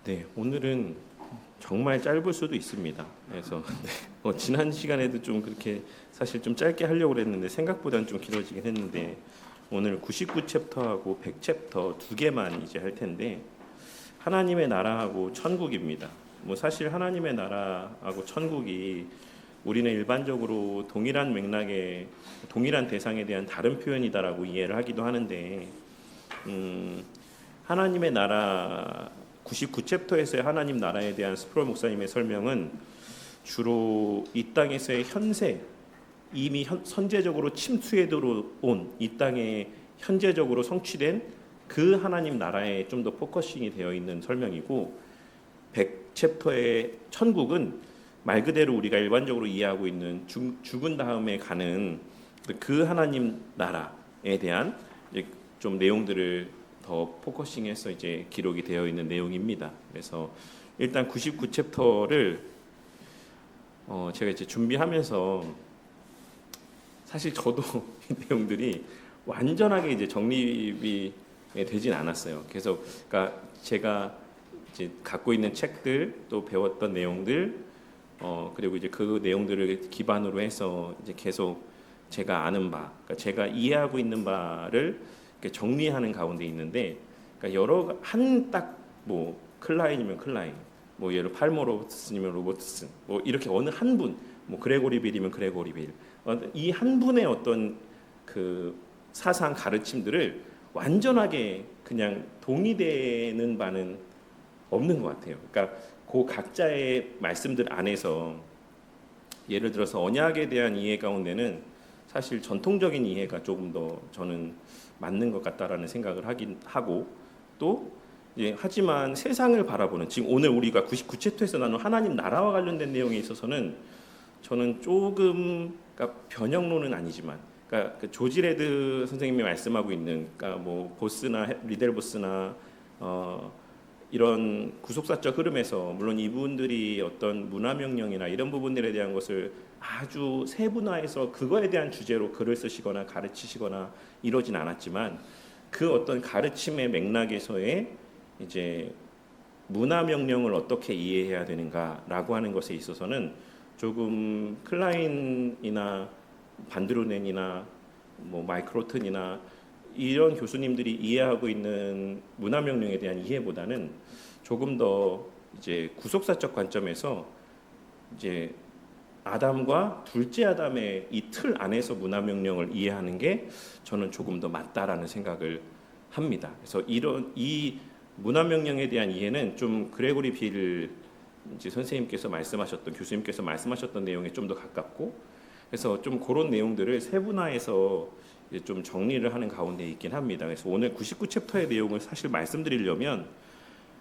네, 오늘은 정말 짧을 수도 있습니다. 그래서 지난 시간에도 좀 그렇게 사실 좀 짧게 하려고 그랬는데 생각보다는 좀 길어지긴 했는데 오늘 99챕터하고 100챕터 두 개만 이제 할 텐데 하나님의 나라하고 천국입니다. 뭐 사실 하나님의 나라하고 천국이 우리는 일반적으로 동일한 맥락의 동일한 대상에 대한 다른 표현이다라고 이해를 하기도 하는데 하나님의 나라 99챕터에서의 하나님 나라에 대한 스프롤 목사님의 설명은 주로 이 땅에서의 현세, 이미 선제적으로 침투해 들어온 이 땅에 현재적으로 성취된 그 하나님 나라에 좀 더 포커싱이 되어 있는 설명이고 100챕터의 천국은 말 그대로 우리가 일반적으로 이해하고 있는 죽은 다음에 가는 그 하나님 나라에 대한 좀 내용들을 더 포커싱해서 이제 기록이 되어 있는 내용입니다. 그래서 일단 99챕터를 제가 이제 준비하면서 사실 저도 이 내용들이 완전하게 이제 정립이 되진 않았어요. 그래서 그러니까 제가 이제 갖고 있는 책들 또 배웠던 내용들 그리고 이제 그 내용들을 기반으로 해서 이제 계속 제가 아는 바, 그러니까 제가 이해하고 있는 바를 정리하는 가운데 있는데, 그러니까 여러 한 딱 뭐 클라인이면 클라인, 뭐 예를 팔모 로버트슨이면 로버트슨, 뭐 이렇게 어느 한 분, 뭐 그레고리 빌이면 그레고리 빌, 이 한 분의 어떤 그 사상 가르침들을 완전하게 그냥 동의되는 바는 없는 것 같아요. 그러니까 그 각자의 말씀들 안에서 예를 들어서 언약에 대한 이해 가운데는 사실 전통적인 이해가 조금 더 저는 맞는 것 같다라는 생각을 하긴 하고 또 하지만 세상을 바라보는 지금 오늘 우리가 99챕터에서 나눈 하나님 나라와 관련된 내용에 있어서는 저는 조금 그러니까 변형론은 아니지만 그러니까 그 조지 레드 선생님이 말씀하고 있는 그러니까 뭐 보스나 리델 보스나 이런 구속사적 흐름에서 물론 이분들이 어떤 문화명령이나 이런 부분들에 대한 것을 아주 세분화해서 그거에 대한 주제로 글을 쓰시거나 가르치시거나 이러진 않았지만 그 어떤 가르침의 맥락에서의 이제 문화명령을 어떻게 이해해야 되는가라고 하는 것에 있어서는 조금 클라인이나 반드루넨이나 뭐 마이크로튼이나 이런 교수님들이 이해하고 있는 문화명령에 대한 이해보다는 조금 더 이제 구속사적 관점에서 이제 아담과 둘째 아담의 이 틀 안에서 문화명령을 이해하는 게 저는 조금 더 맞다라는 생각을 합니다. 그래서 이 문화명령에 대한 이해는 좀 그레고리 빌 이제 선생님께서 말씀하셨던 교수님께서 말씀하셨던 내용에 좀 더 가깝고 그래서 좀 그런 내용들을 세분화해서 좀 정리를 하는 가운데 있긴 합니다. 그래서 오늘 99챕터의 내용을 사실 말씀드리려면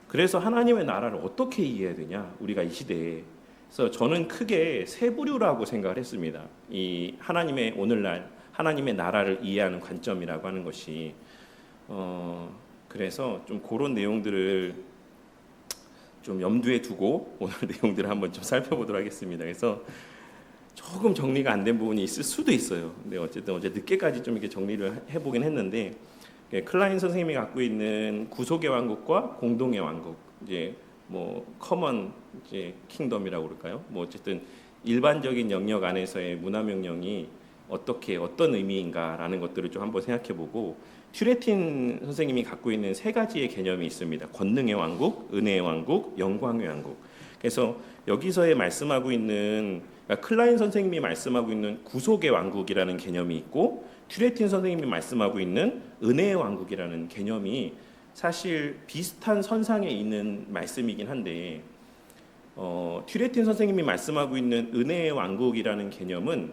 그래서 하나님의 나라를 어떻게 이해해야 되냐 우리가 이 시대에 그래서 저는 크게 세 부류라고 생각을 했습니다. 이 하나님의 오늘날 하나님의 나라를 이해하는 관점이라고 하는 것이 그래서 좀 그런 내용들을 좀 염두에 두고 오늘 내용들을 한번 좀 살펴보도록 하겠습니다. 그래서 조금 정리가 안 된 부분이 있을 수도 있어요. 근데 어쨌든 어제 늦게까지 좀 이렇게 정리를 해보긴 했는데 클라인 선생님이 갖고 있는 구속의 왕국과 공동의 왕국, 이제 뭐 커먼 이제 킹덤이라고 그럴까요? 뭐 어쨌든 일반적인 영역 안에서의 문화 명령이 어떤 의미인가라는 것들을 좀 한번 생각해보고 튜레틴 선생님이 갖고 있는 세 가지의 개념이 있습니다. 권능의 왕국, 은혜의 왕국, 영광의 왕국. 그래서 여기서의 말씀하고 있는 그러니까 클라인 선생님이 말씀하고 있는 구속의 왕국이라는 개념이 있고 튜레틴 선생님이 말씀하고 있는 은혜의 왕국이라는 개념이 사실 비슷한 선상에 있는 말씀이긴 한데 튜레틴 선생님이 말씀하고 있는 은혜의 왕국이라는 개념은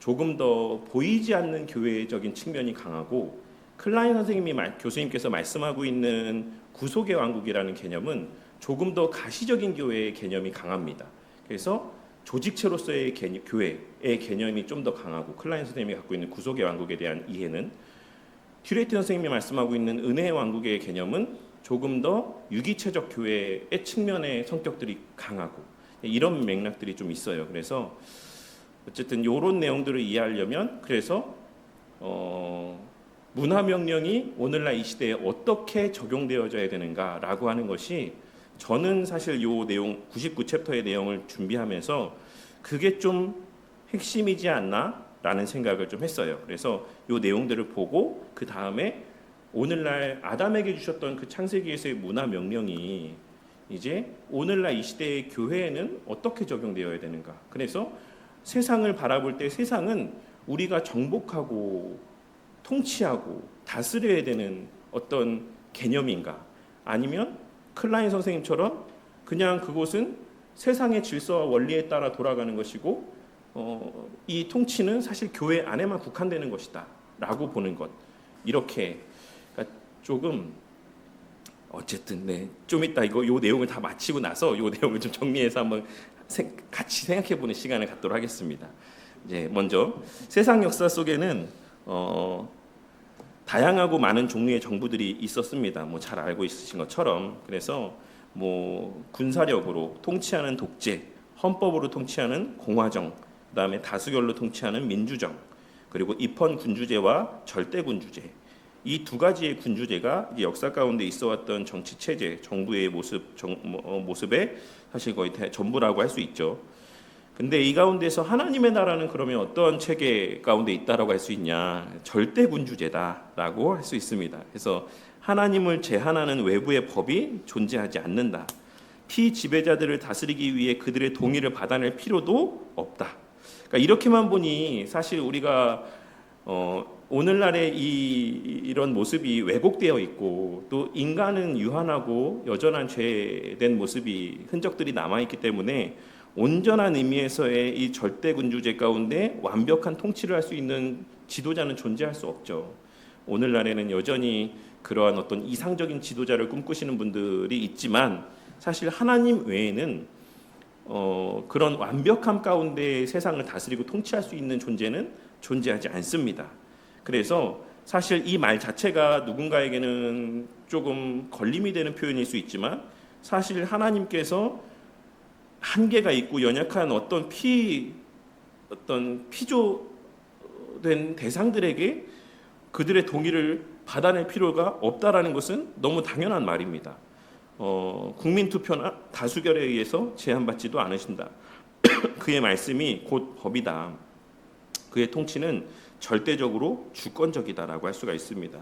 조금 더 보이지 않는 교회적인 측면이 강하고 클라인 선생님이 교수님께서 말씀하고 있는 구속의 왕국이라는 개념은 조금 더 가시적인 교회의 개념이 강합니다. 그래서 조직체로서의 교회의 개념이 좀 더 강하고 클라인 선생님이 갖고 있는 구속의 왕국에 대한 이해는 튜레이트 선생님이 말씀하고 있는 은혜의 왕국의 개념은 조금 더 유기체적 교회의 측면의 성격들이 강하고 이런 맥락들이 좀 있어요. 그래서 어쨌든 이런 내용들을 이해하려면 그래서 문화명령이 오늘날 이 시대에 어떻게 적용되어져야 되는가라고 하는 것이 저는 사실 요 내용 99챕터의 내용을 준비하면서 그게 좀 핵심이지 않나라는 생각을 좀 했어요. 그래서 요 내용들을 보고 그 다음에 오늘날 아담에게 주셨던 그 창세기에서의 문화 명령이 이제 오늘날 이 시대의 교회에는 어떻게 적용되어야 되는가. 그래서 세상을 바라볼 때 세상은 우리가 정복하고 통치하고 다스려야 되는 어떤 개념인가, 아니면 클라인 선생님처럼 그냥 그곳은 세상의 질서와 원리에 따라 돌아가는 것이고 이 통치는 사실 교회 안에만 국한되는 것이다 라고 보는 것. 이렇게 그러니까 조금 어쨌든 좀 이따 요 내용을 다 마치고 나서 요 내용을 좀 정리해서 한번 같이 생각해보는 시간을 갖도록 하겠습니다. 이제 먼저 세상 역사 속에는 다양하고 많은 종류의 정부들이 있었습니다. 뭐 잘 알고 있으신 것처럼. 그래서 뭐 군사력으로 통치하는 독재, 헌법으로 통치하는 공화정, 그다음에 다수결로 통치하는 민주정, 그리고 입헌 군주제와 절대 군주제. 이 두 가지의 군주제가 이제 역사 가운데 있어왔던 정치 체제, 정부의 모습의 사실 거의 전부라고 할 수 있죠. 근데 이 가운데서 하나님의 나라는 그러면 어떤 체계 가운데 있다라고 할 수 있냐? 절대 군주제다라고 할 수 있습니다. 그래서 하나님을 제한하는 외부의 법이 존재하지 않는다. 피지배자들을 다스리기 위해 그들의 동의를 받아낼 필요도 없다. 그러니까 이렇게만 보니 사실 우리가 오늘날의 이런 모습이 왜곡되어 있고, 또 인간은 유한하고 여전한 죄된 모습이 흔적들이 남아 있기 때문에 온전한 의미에서의 이 절대 군주제 가운데 완벽한 통치를 할 수 있는 지도자는 존재할 수 없죠. 오늘날에는 여전히 그러한 어떤 이상적인 지도자를 꿈꾸시는 분들이 있지만 사실 하나님 외에는 그런 완벽함 가운데 세상을 다스리고 통치할 수 있는 존재는 존재하지 않습니다. 그래서 사실 이 말 자체가 누군가에게는 조금 걸림이 되는 표현일 수 있지만 사실 하나님께서 한계가 있고 연약한 어떤 피조된 대상들에게 그들의 동의를 받아낼 필요가 없다라는 것은 너무 당연한 말입니다. 국민 투표나 다수결에 의해서 제한받지도 않으신다. 그의 말씀이 곧 법이다. 그의 통치는 절대적으로 주권적이다라고 할 수가 있습니다.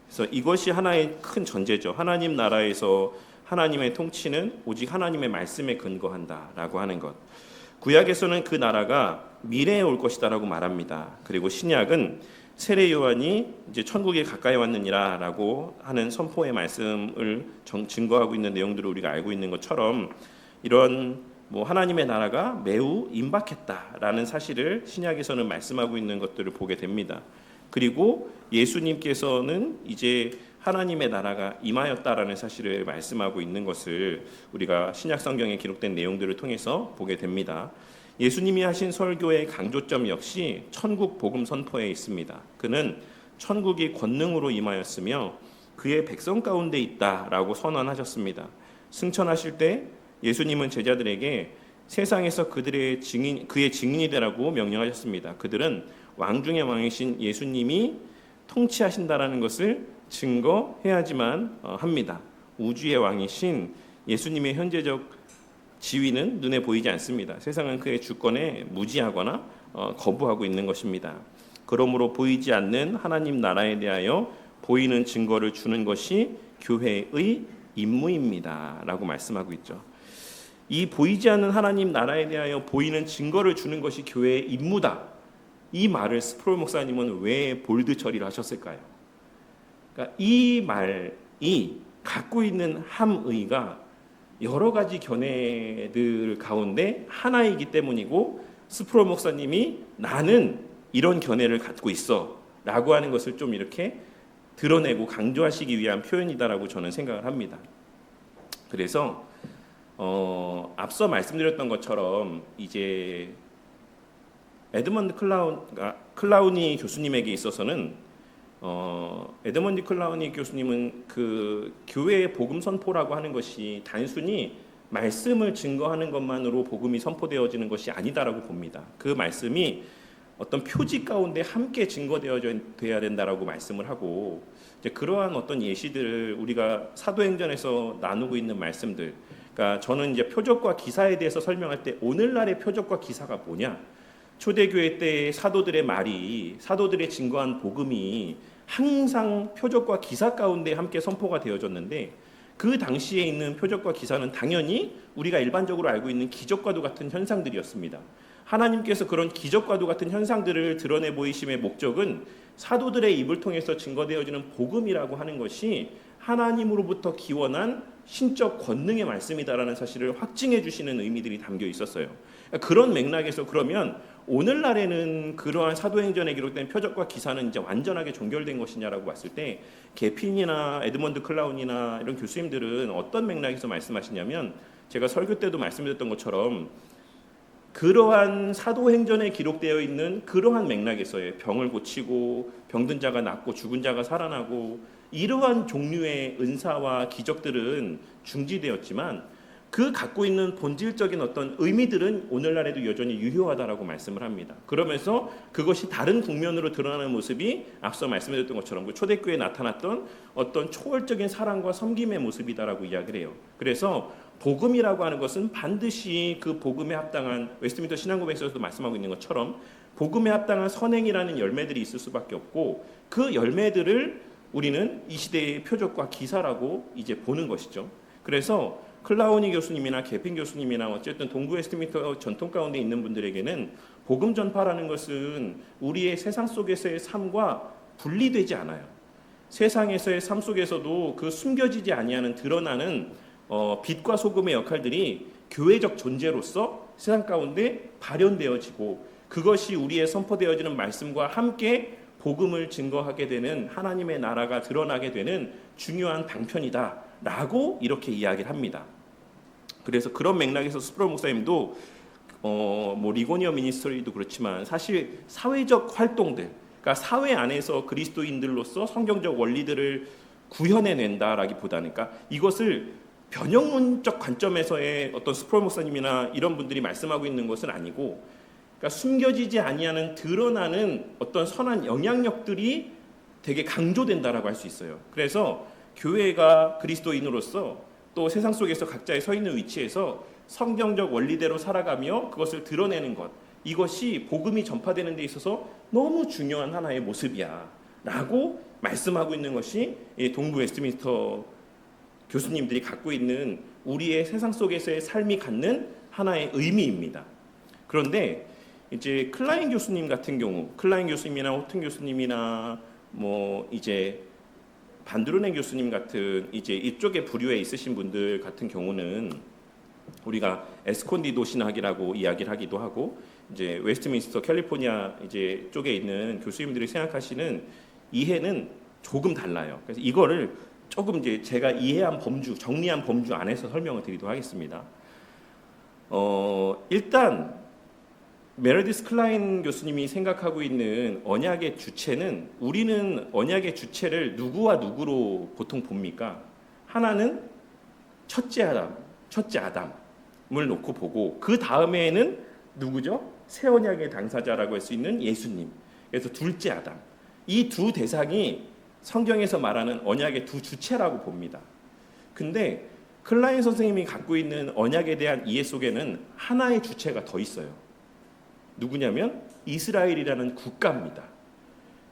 그래서 이것이 하나의 큰 전제죠. 하나님 나라에서 하나님의 통치는 오직 하나님의 말씀에 근거한다라고 하는 것. 구약에서는 그 나라가 미래에 올 것이다라고 말합니다. 그리고 신약은 세례 요한이 이제 천국에 가까이 왔느니라라고 하는 선포의 말씀을 증거하고 있는 내용들을 우리가 알고 있는 것처럼 이런 하나님의 나라가 매우 임박했다라는 사실을 신약에서는 말씀하고 있는 것들을 보게 됩니다. 그리고 예수님께서는 이제 하나님의 나라가 임하였다라는 사실을 말씀하고 있는 것을 우리가 신약 성경에 기록된 내용들을 통해서 보게 됩니다. 예수님이 하신 설교의 강조점 역시 천국 복음 선포에 있습니다. 그는 천국이 권능으로 임하였으며 그의 백성 가운데 있다라고 선언하셨습니다. 승천하실 때 예수님은 제자들에게 세상에서 그의 증인이 되라고 명령하셨습니다. 그들은 왕 중의 왕이신 예수님이 통치하신다라는 것을 증거해야지만 합니다. 우주의 왕이신 예수님의 현재적 지위는 눈에 보이지 않습니다. 세상은 그의 주권에 무지하거나 거부하고 있는 것입니다. 그러므로 보이지 않는 하나님 나라에 대하여 보이는 증거를 주는 것이 교회의 임무입니다. 라고 말씀하고 있죠. 이 보이지 않는 하나님 나라에 대하여 보이는 증거를 주는 것이 교회의 임무다. 이 말을 스프롤 목사님은 왜 볼드 처리를 하셨을까요? 그러니까 이 말이 갖고 있는 함의가 여러 가지 견해들 가운데 하나이기 때문이고, 스프롤 목사님이 나는 이런 견해를 갖고 있어 라고 하는 것을 좀 이렇게 드러내고 강조하시기 위한 표현이다라고 저는 생각을 합니다. 그래서 앞서 말씀드렸던 것처럼 이제 에드먼드 클라우니 교수님에게 있어서는 에드먼드 클라우니 교수님은 그 교회의 복음 선포라고 하는 것이 단순히 말씀을 증거하는 것만으로 복음이 선포되어지는 것이 아니다라고 봅니다. 그 말씀이 어떤 표지 가운데 함께 증거되어야 된다라고 말씀을 하고, 이제 그러한 어떤 예시들을 우리가 사도행전에서 나누고 있는 말씀들, 그러니까 저는 이제 표적과 기사에 대해서 설명할 때 오늘날의 표적과 기사가 뭐냐? 초대교회 때 사도들의 말이, 사도들의 증거한 복음이 항상 표적과 기사 가운데 함께 선포가 되어졌는데, 그 당시에 있는 표적과 기사는 당연히 우리가 일반적으로 알고 있는 기적과도 같은 현상들이었습니다. 하나님께서 그런 기적과도 같은 현상들을 드러내 보이심의 목적은 사도들의 입을 통해서 증거되어지는 복음이라고 하는 것이 하나님으로부터 기원한 신적 권능의 말씀이다라는 사실을 확증해 주시는 의미들이 담겨 있었어요. 그런 맥락에서 그러면 오늘날에는 그러한 사도행전에 기록된 표적과 기사는 이제 완전하게 종결된 것이냐라고 봤을 때, 게핀이나 에드먼드 클라운이나 이런 교수님들은 어떤 맥락에서 말씀하시냐면, 제가 설교 때도 말씀드렸던 것처럼 그러한 사도행전에 기록되어 있는 그러한 맥락에서의 병을 고치고 병든 자가 낫고 죽은 자가 살아나고 이러한 종류의 은사와 기적들은 중지되었지만, 그 갖고 있는 본질적인 어떤 의미들은 오늘날에도 여전히 유효하다라고 말씀을 합니다. 그러면서 그것이 다른 국면으로 드러나는 모습이 앞서 말씀드렸던 것처럼 그 초대교회에 나타났던 어떤 초월적인 사랑과 섬김의 모습이다라고 이야기를 해요. 그래서 복음이라고 하는 것은 반드시 그 복음에 합당한, 웨스트민스터 신앙고백에서도 말씀하고 있는 것처럼 복음에 합당한 선행이라는 열매들이 있을 수밖에 없고, 그 열매들을 우리는 이 시대의 표적과 기사라고 이제 보는 것이죠. 그래서 클라우니 교수님이나 개핀 교수님이나 어쨌든 동부 웨스트민스터 전통 가운데 있는 분들에게는 복음 전파라는 것은 우리의 세상 속에서의 삶과 분리되지 않아요. 세상에서의 삶 속에서도 그 숨겨지지 아니하는 드러나는 빛과 소금의 역할들이 교회적 존재로서 세상 가운데 발현되어지고, 그것이 우리의 선포되어지는 말씀과 함께 복음을 증거하게 되는 하나님의 나라가 드러나게 되는 중요한 방편이다 라고 이렇게 이야기를 합니다. 그래서 그런 맥락에서 스프롤 목사님도 리고니어 미니스터리도 그렇지만 사실 사회적 활동들, 그러니까 사회 안에서 그리스도인들로서 성경적 원리들을 구현해낸다라기보다는, 그러니까 이것을 변형론적 관점에서의 어떤 스프롤 목사님이나 이런 분들이 말씀하고 있는 것은 아니고, 그러니까 숨겨지지 아니하는 드러나는 어떤 선한 영향력들이 되게 강조된다라고 할 수 있어요. 그래서 교회가 그리스도인으로서 또 세상 속에서 각자의 서 있는 위치에서 성경적 원리대로 살아가며 그것을 드러내는 것, 이것이 복음이 전파되는 데 있어서 너무 중요한 하나의 모습이야 라고 말씀하고 있는 것이 동부 웨스트민스터 교수님들이 갖고 있는 우리의 세상 속에서의 삶이 갖는 하나의 의미입니다. 그런데 이제 클라인 교수님 같은 경우, 클라인 교수님이나 호튼 교수님이나 이제 반드루넨 교수님 같은 이제 이쪽에 부류에 있으신 분들 같은 경우는 우리가 에스콘디도 신학이라고 이야기를 하기도 하고, 이제 웨스트민스터 캘리포니아 이제 쪽에 있는 교수님들이 생각하시는 이해는 조금 달라요. 그래서 이거를 조금 이제 제가 이해한 범주, 정리한 범주 안에서 설명을 드리도록 하겠습니다. 일단 메르디스 클라인 교수님이 생각하고 있는 언약의 주체는, 우리는 언약의 주체를 누구와 누구로 보통 봅니까? 하나는 첫째 아담을 놓고 보고, 그 다음에는 누구죠? 새 언약의 당사자라고 할 수 있는 예수님. 그래서 둘째 아담. 이 두 대상이 성경에서 말하는 언약의 두 주체라고 봅니다. 근데 클라인 선생님이 갖고 있는 언약에 대한 이해 속에는 하나의 주체가 더 있어요. 누구냐면 이스라엘이라는 국가입니다.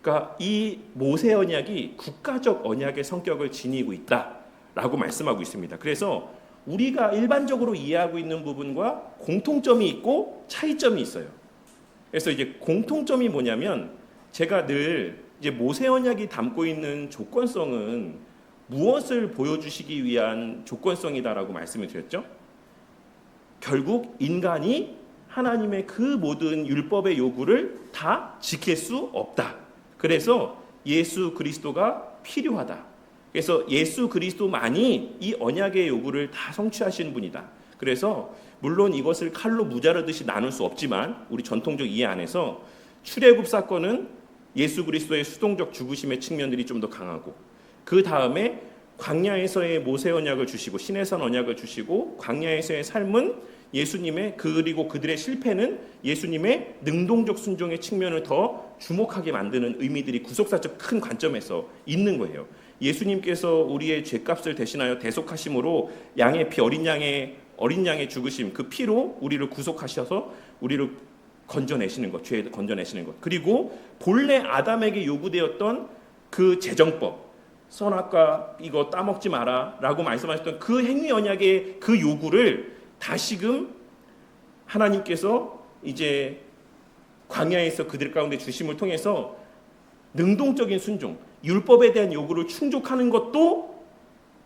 그러니까 이 모세 언약이 국가적 언약의 성격을 지니고 있다라고 말씀하고 있습니다. 그래서 우리가 일반적으로 이해하고 있는 부분과 공통점이 있고 차이점이 있어요. 그래서 이제 공통점이 뭐냐면, 제가 늘 이제 모세 언약이 담고 있는 조건성은 무엇을 보여주시기 위한 조건성이다라고 말씀을 드렸죠. 결국 인간이 하나님의 그 모든 율법의 요구를 다 지킬 수 없다. 그래서 예수 그리스도가 필요하다. 그래서 예수 그리스도만이 이 언약의 요구를 다 성취하시는 분이다. 그래서 물론 이것을 칼로 무자르듯이 나눌 수 없지만 우리 전통적 이해 안에서 출애굽 사건은 예수 그리스도의 수동적 죽으심의 측면들이 좀 더 강하고, 그 다음에 광야에서의 모세 언약을 주시고 시내산 언약을 주시고, 광야에서의 삶은 예수님의, 그리고 그들의 실패는 예수님의 능동적 순종의 측면을 더 주목하게 만드는 의미들이 구속사적 큰 관점에서 있는 거예요. 예수님께서 우리의 죄값을 대신하여 대속하심으로 양의 피, 어린 양의 어린 양의 죽으심, 그 피로 우리를 구속하셔서 우리를 건져내시는 것, 죄에서 건져내시는 것. 그리고 본래 아담에게 요구되었던 그 제정법, 선악과 이거 따먹지 마라라고 말씀하셨던 그 행위 언약의 그 요구를 다시금 하나님께서 이제 광야에서 그들 가운데 주심을 통해서 능동적인 순종, 율법에 대한 요구를 충족하는 것도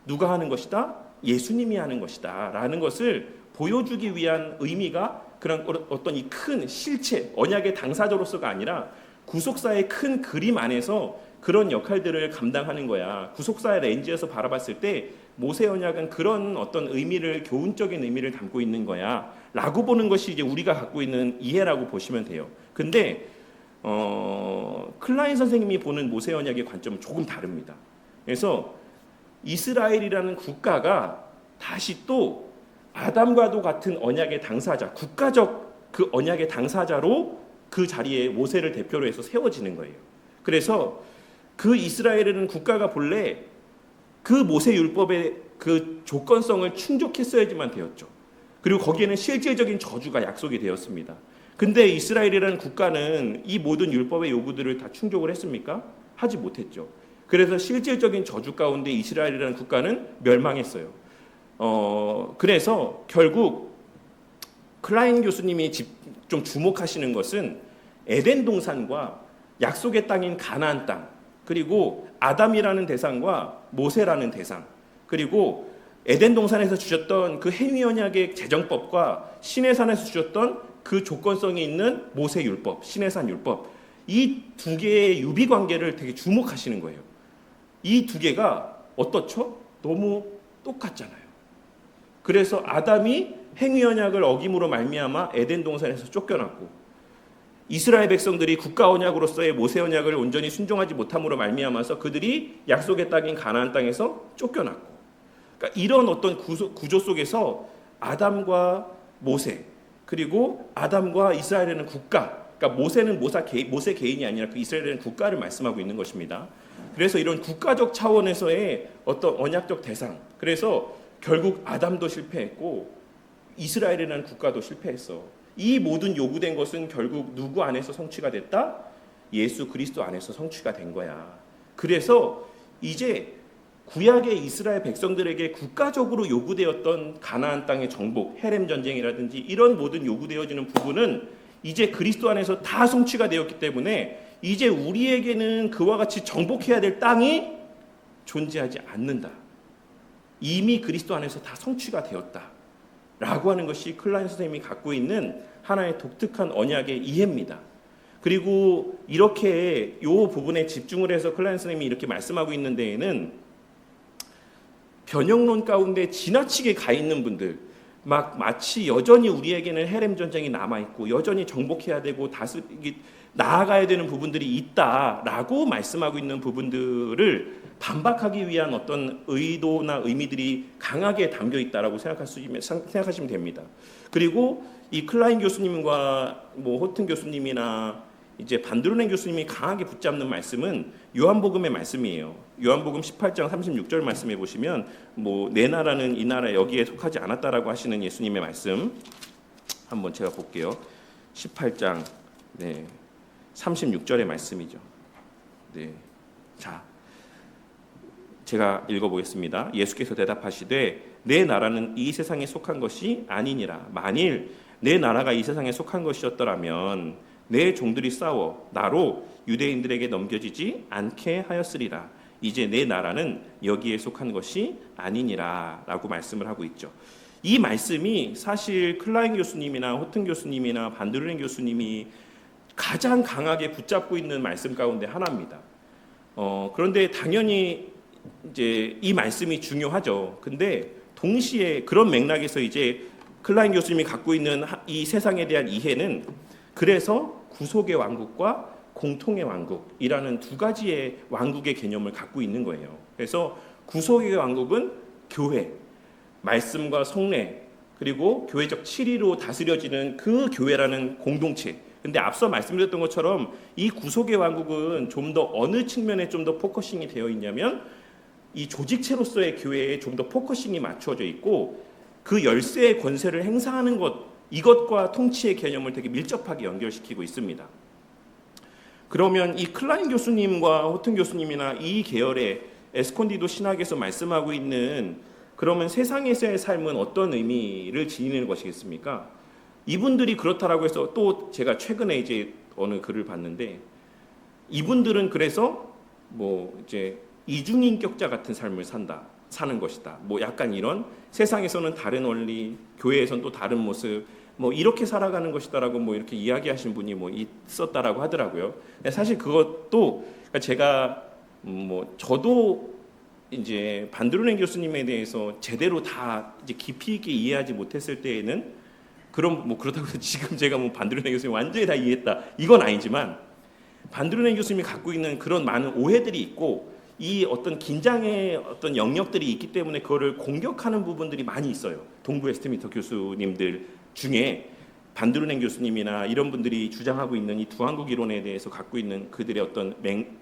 누가 하는 것이다? 예수님이 하는 것이다 라는 것을 보여주기 위한 의미가 그런 어떤 이 큰 실체, 언약의 당사자로서가 아니라 구속사의 큰 그림 안에서 그런 역할들을 감당하는 거야. 구속사의 렌즈에서 바라봤을 때 모세 언약은 그런 어떤 의미를, 교훈적인 의미를 담고 있는 거야 라고 보는 것이 이제 우리가 갖고 있는 이해라고 보시면 돼요. 근데 클라인 선생님이 보는 모세 언약의 관점은 조금 다릅니다. 그래서 이스라엘이라는 국가가 다시 또 아담과도 같은 언약의 당사자, 국가적 그 언약의 당사자로 그 자리에 모세를 대표로 해서 세워지는 거예요. 그래서 그 이스라엘이라는 국가가 본래 그 모세 율법의 그 조건성을 충족했어야지만 되었죠. 그리고 거기에는 실질적인 저주가 약속이 되었습니다. 근데 이스라엘이라는 국가는 이 모든 율법의 요구들을 다 충족을 했습니까? 하지 못했죠. 그래서 실질적인 저주 가운데 이스라엘이라는 국가는 멸망했어요. 그래서 결국 클라인 교수님이 좀 주목하시는 것은 에덴 동산과 약속의 땅인 가나안 땅, 그리고 아담이라는 대상과 모세라는 대상, 그리고 에덴 동산에서 주셨던 그 행위 언약의 제정법과 시내산에서 주셨던 그 조건성이 있는 모세 율법, 시내산 율법, 이 두 개의 유비 관계를 되게 주목하시는 거예요. 이 두 개가 어떻죠? 너무 똑같잖아요. 그래서 아담이 행위 언약을 어김으로 말미암아 에덴 동산에서 쫓겨났고, 이스라엘 백성들이 국가 언약으로서의 모세 언약을 온전히 순종하지 못함으로 말미암아서 그들이 약속의 땅인 가나안 땅에서 쫓겨났고, 그러니까 이런 어떤 구조 속에서 아담과 모세, 그리고 아담과 이스라엘이라는 국가, 그러니까 모세는 모세 개인이 아니라 그 이스라엘이라는 국가를 말씀하고 있는 것입니다. 그래서 이런 국가적 차원에서의 어떤 언약적 대상, 그래서 결국 아담도 실패했고 이스라엘이라는 국가도 실패했어. 이 모든 요구된 것은 결국 누구 안에서 성취가 됐다? 예수 그리스도 안에서 성취가 된 거야. 그래서 이제 구약의 이스라엘 백성들에게 국가적으로 요구되었던 가나안 땅의 정복, 헤렘 전쟁이라든지 이런 모든 요구되어지는 부분은 이제 그리스도 안에서 다 성취가 되었기 때문에 이제 우리에게는 그와 같이 정복해야 될 땅이 존재하지 않는다. 이미 그리스도 안에서 다 성취가 되었다 라고 하는 것이 클라인 선생님이 갖고 있는 하나의 독특한 언약의 이해입니다. 그리고 이렇게 이 부분에 집중을 해서 클라인 선생님이 이렇게 말씀하고 있는 데에는 변형론 가운데 지나치게 가 있는 분들, 마치 여전히 우리에게는 헤렘 전쟁이 남아있고 여전히 정복해야 되고 나아가야 되는 부분들이 있다라고 말씀하고 있는 부분들을 반박하기 위한 어떤 의도나 의미들이 강하게 담겨 있다라고 생각하시면 됩니다. 그리고 이 클라인 교수님과 호튼 교수님이나 이제 반드루넨 교수님이 강하게 붙잡는 말씀은 요한복음의 말씀이에요. 요한복음 18장 36절 말씀해 보시면 내 나라는 이 나라 여기에 속하지 않았다라고 하시는 예수님의 말씀 한번 제가 볼게요. 18장 36절의 말씀이죠. 자, 제가 읽어보겠습니다. 예수께서 대답하시되 내 나라는 이 세상에 속한 것이 아니니라. 만일 내 나라가 이 세상에 속한 것이었더라면 내 종들이 싸워 나로 유대인들에게 넘겨지지 않게 하였으리라. 이제 내 나라는 여기에 속한 것이 아니니라 라고 말씀을 하고 있죠. 이 말씀이 사실 클라인 교수님이나 호튼 교수님이나 반드루넨 교수님이 가장 강하게 붙잡고 있는 말씀 가운데 하나입니다. 그런데 당연히 이제 이 말씀이 중요하죠. 근데 동시에 그런 맥락에서 이제 클라인 교수님이 갖고 있는 이 세상에 대한 이해는 그래서 구속의 왕국과 공통의 왕국이라는 두 가지의 왕국의 개념을 갖고 있는 거예요. 그래서 구속의 왕국은 교회, 말씀과 성례, 그리고 교회적 치리로 다스려지는 그 교회라는 공동체. 근데 앞서 말씀드렸던 것처럼 이 구속의 왕국은 좀 더 어느 측면에 좀 더 포커싱이 되어 있냐면 이 조직체로서의 교회에 좀 더 포커싱이 맞춰져 있고, 그 열쇠의 권세를 행사하는 것, 이것과 통치의 개념을 되게 밀접하게 연결시키고 있습니다. 그러면 이 클라인 교수님과 호튼 교수님이나 이 계열의 에스콘디도 신학에서 말씀하고 있는 그러면 세상에서의 삶은 어떤 의미를 지니는 것이겠습니까? 이분들이 그렇다라고 해서 또 제가 최근에 이제 어느 글을 봤는데 이분들은 그래서 뭐 이제 이중인격자 같은 삶을 사는 것이다. 뭐 약간 이런 세상에서는 다른 원리, 교회에서는 또 다른 모습, 뭐 이렇게 살아가는 것이다라고 뭐 이렇게 이야기하신 분이 뭐 있었다라고 하더라고요. 사실 그것도 제가 뭐 저도 이제 반드루넨 교수님에 대해서 제대로 다 이제 깊이 있게 이해하지 못했을 때에는 그럼 뭐 그렇다고 해서 지금 제가 뭐 반드루넨 교수님 완전히 다 이해했다 이건 아니지만 반드루넨 교수님이 갖고 있는 그런 많은 오해들이 있고 이 어떤 긴장의 어떤 영역들이 있기 때문에 그거를 공격하는 부분들이 많이 있어요. 동부 웨스트민스터 교수님들 중에 반드루넨 교수님이나 이런 분들이 주장하고 있는 이 두한국 이론에 대해서 갖고 있는 그들의 어떤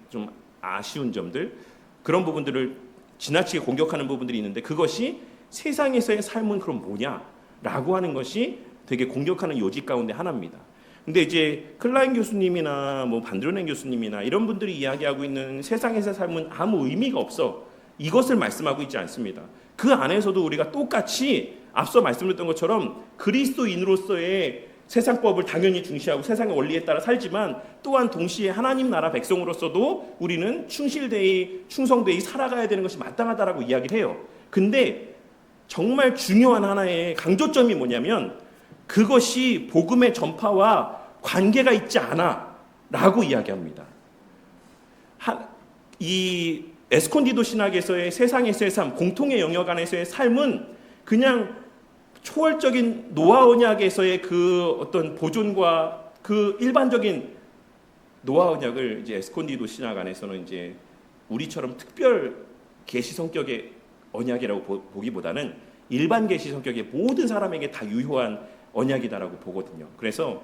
좀 아쉬운 점들, 그런 부분들을 지나치게 공격하는 부분들이 있는데 그것이 세상에서의 삶은 그럼 뭐냐라고 하는 것이 되게 공격하는 요지 가운데 하나입니다. 근데 이제 클라인 교수님이나 뭐 반드루넨 교수님이나 이런 분들이 이야기하고 있는 세상에서의 삶은 아무 의미가 없어, 이것을 말씀하고 있지 않습니다. 그 안에서도 우리가 똑같이 앞서 말씀드렸던 것처럼 그리스도인으로서의 세상법을 당연히 중시하고 세상의 원리에 따라 살지만 또한 동시에 하나님 나라 백성으로서도 우리는 충실되이 충성되이 살아가야 되는 것이 마땅하다라고 이야기를 해요. 근데 정말 중요한 하나의 강조점이 뭐냐면 그것이 복음의 전파와 관계가 있지 않아 라고 이야기합니다. 이 에스콘디도 신학에서의 세상에서의 삶, 공통의 영역 안에서의 삶은 그냥 초월적인 노아 언약에서의 그 어떤 보존과 그 일반적인 노아 언약을 이제 에스콘디도 신학 안에서는 이제 우리처럼 특별 계시 성격의 언약이라고 보기보다는 일반 계시 성격의 모든 사람에게 다 유효한 언약이다라고 보거든요. 그래서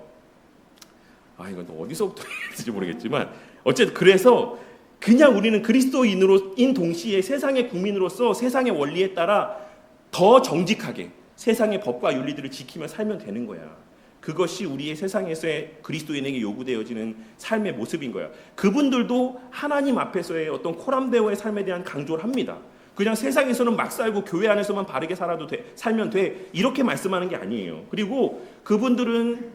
이건 어디서부터 했을지 모르겠지만 어쨌든 그래서 그냥 우리는 그리스도인으로인 동시에 세상의 국민으로서 세상의 원리에 따라 더 정직하게 세상의 법과 윤리들을 지키며 살면 되는 거야. 그것이 우리의 세상에서의 그리스도인에게 요구되어지는 삶의 모습인 거야. 그분들도 하나님 앞에서의 어떤 코람데오의 삶에 대한 강조를 합니다. 그냥 세상에서는 막 살고 교회 안에서만 바르게 살면 돼 이렇게 말씀하는 게 아니에요. 그리고 그분들은